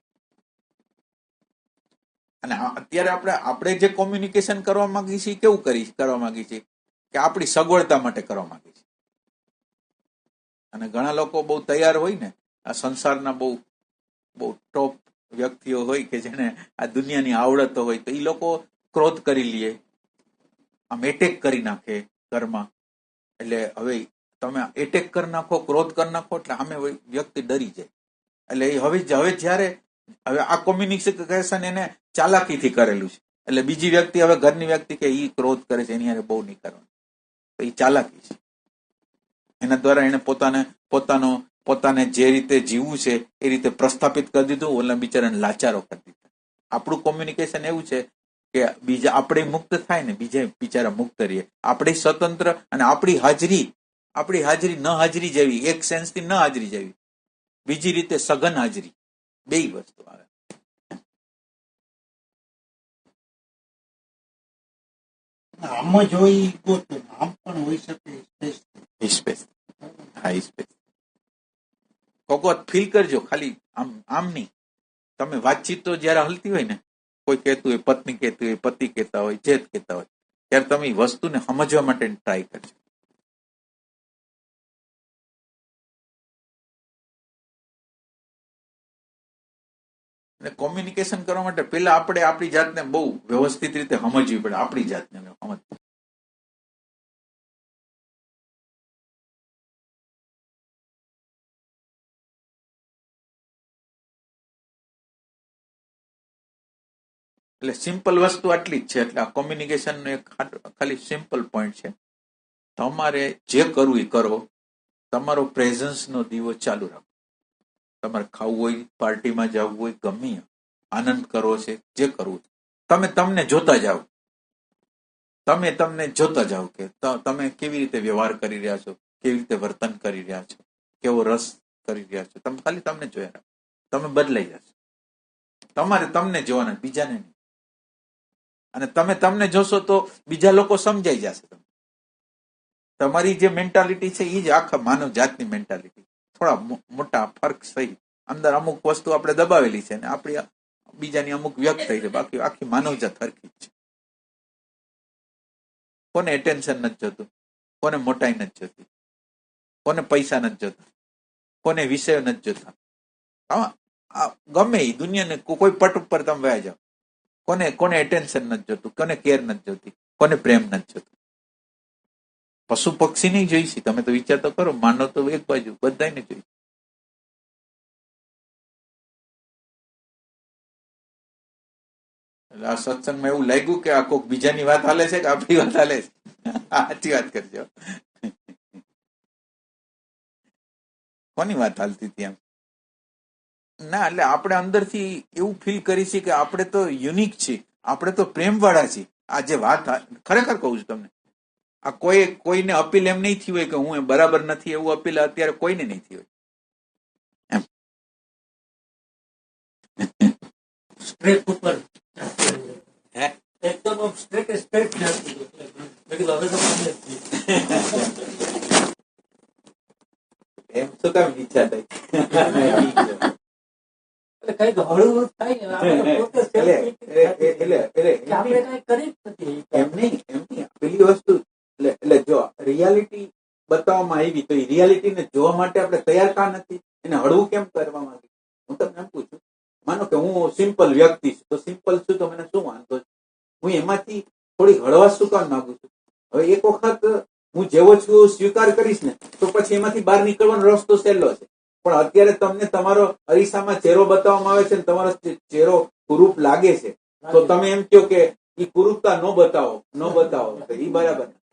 અને અત્યારે આપણે જે કોમ્યુનિકેશન કરવા માંગીએ છીએ કેવું કરવા માંગીએ છીએ કે આપણી સગવડતા માટે કરવા માંગીએ છીએ. અને ઘણા લોકો બહુ તૈયાર હોય ને, આ સંસારના બહુ ટોપ વ્યક્તિઓ હોય કે જેને આ દુનિયાની આવડતો હોય, તો એ લોકો ક્રોધ કરી લે, આમ એટેક કરી નાખે ઘરમાં. એટલે હવે તમે એટેક કરી નાખો, ક્રોધ કરી નાખો, એટલે સામે વ્યક્તિ ડરી જાય. એટલે હવે જ્યારે આ કોમ્યુનિકેશન એને ચાલાકીથી કરેલું છે. એટલે બીજી વ્યક્તિ, હવે ઘરની વ્યક્તિ કે ઈ ક્રોધ કરે છે એની હારે બહુ નહીં કરવાનું, તો એ ચાલાકી છે. એના દ્વારા એને પોતાને જે રીતે જીવવું છે એ રીતે પ્રસ્થાપિત કરી દીધું, ઓલા બિચારાને લાચારો કરી દીધા. આપણું કોમ્યુનિકેશન એવું છે કે બીજા આપણે મુક્ત થાય ને, બીજા બિચારા મુક્ત રહીએ. આપણે સ્વતંત્ર, અને આપણી હાજરી ન હાજરી જેવી, એક સેન્સથી ન હાજરી જેવી, બીજી રીતે સઘન હાજરી, બે વસ્તુ આવે. આમ જ હોય ઈગો, તો આમ પણ હોઈ શકે સ્પેસ. હા, સ્પેસ કોક વાત ફીલ કરજો, ખાલી આમ નહીં. તમે વાતચીત તો જયારે હલતી હોય ને, કોઈ કહેતું હોય, પત્ની કહેતી હોય, પતિ કહેતા હોય, જે કહેતા હોય, ત્યારે તમે વસ્તુને સમજવા માટે ટ્રાય કરજો. અને કોમ્યુનિકેશન કરવા માટે પેલા આપણે આપણી જાતને બહુ વ્યવસ્થિત રીતે સમજવી પડે. આપણી જાતને સમજવી. એટલે સિમ્પલ વસ્તુ આટલી જ છે. એટલે આ કોમ્યુનિકેશનનો એક ખાલી સિમ્પલ પોઈન્ટ છે. તમારે જે કરવું એ કરો, તમારો પ્રેઝન્સનો દીવો ચાલુ રાખો. તમારે ખાવું હોય, પાર્ટીમાં જવું હોય, ગમે આનંદ કરવો છે, જે કરવું, તમને જોતા જાઓ. તમને જોતા જાઓ કે તમે કેવી રીતે વ્યવહાર કરી રહ્યા છો, કેવી રીતે વર્તન કરી રહ્યા છો, કેવો રસ કરી રહ્યા છો. તમે ખાલી તમને જોયા રાખો, તમે બદલાઈ જશો. તમારે તમને જોવાના, બીજાને નહીં. અને તમને જોશો તો બીજા લોકો સમજાઈ જશે. તમારી જે મેન્ટાલિટી છે એ જ આખા માનવ જાતની મેન્ટાલિટી. થોડા મોટા ફર્ક સહિત અંદર અમુક વસ્તુ આપણે દબાવેલી છે, ને આપણી બીજાની અમુક વ્યક્ત થઈ છે, બાકી આખી માનવજાત હરખી જ છે. કોને એટેન્શન નથી જોતું, કોને મોટાઈ નથી જોતી, કોને પૈસા નથી જોતા, કોને વિષયો નથી જોતા. ગમે એ દુનિયાને કોઈ પટ ઉપર તમે વયા જાઓ, કોને એટેન્શન નથી જોતું, કોને કેર નથી જોતી, કોને પ્રેમ નથી જોતું. પશુ પક્ષી નહીં જોઈશી, તમે તો વિચાર તો કરો. માનવ તો એક બાજુ, બધાને જોઈ. એટલે આ સત્સંગમાં એવું લાગ્યું કે આ કોઈક બીજાની વાત હાલે છે કે આપણી વાત હાલે છે? સાચી વાત કરજો. કોની વાત હાલતી હતી એમ? ના, એટલે આપણે અંદરથી એવું ફીલ કરીશું કે આપણે તો યુનિક છીએ, આપણે તો પ્રેમવાળા છીએ. આ જે વાત ખરેખર કહું છું તમને, આ કોઈને અપીલ એમ નહીં થઈ હોય કે હું બરાબર નથી, એવું અપીલ અત્યારે કોઈને નહીં થઈ હોય એમ. સ્ટ્રેટ ઉપર હે એકદમ સ્ટ્રેટ એમ તો કામ ઈચ્છા થઈ. કઈક હળવું થાય ને પોતે આપણે કઈ કરી જ નથી. એમ નહીં પેલી વસ્તુ એટલે જો રિયાલિટી બતાવવામાં આવી તો એ રિયાલિટીને જોવા માટે આપણે તૈયાર કા નથી? એને હળવું કેમ કરવા માંગી? હું તમને એમ પૂછું, માનો કે હું સિમ્પલ વ્યક્તિ છું, તો સિમ્પલ છું તો મને શું વાંધો છે? હું એમાંથી થોડી હળવાશ શું કામ માંગુ છું? હવે એક વખત હું જેવો છું સ્વીકાર કરીશ ને તો પછી એમાંથી બહાર નીકળવાનો રસ્તો સહેલો છે. પણ અત્યારે તમને તમારો અરીસામાં ચહેરો બતાવવામાં આવે છે ને તમારો ચહેરો કુરૂપ લાગે છે, તો તમે એમ કહો કે એ કુરૂપતા ન બતાવો તો એ બરાબર નથી.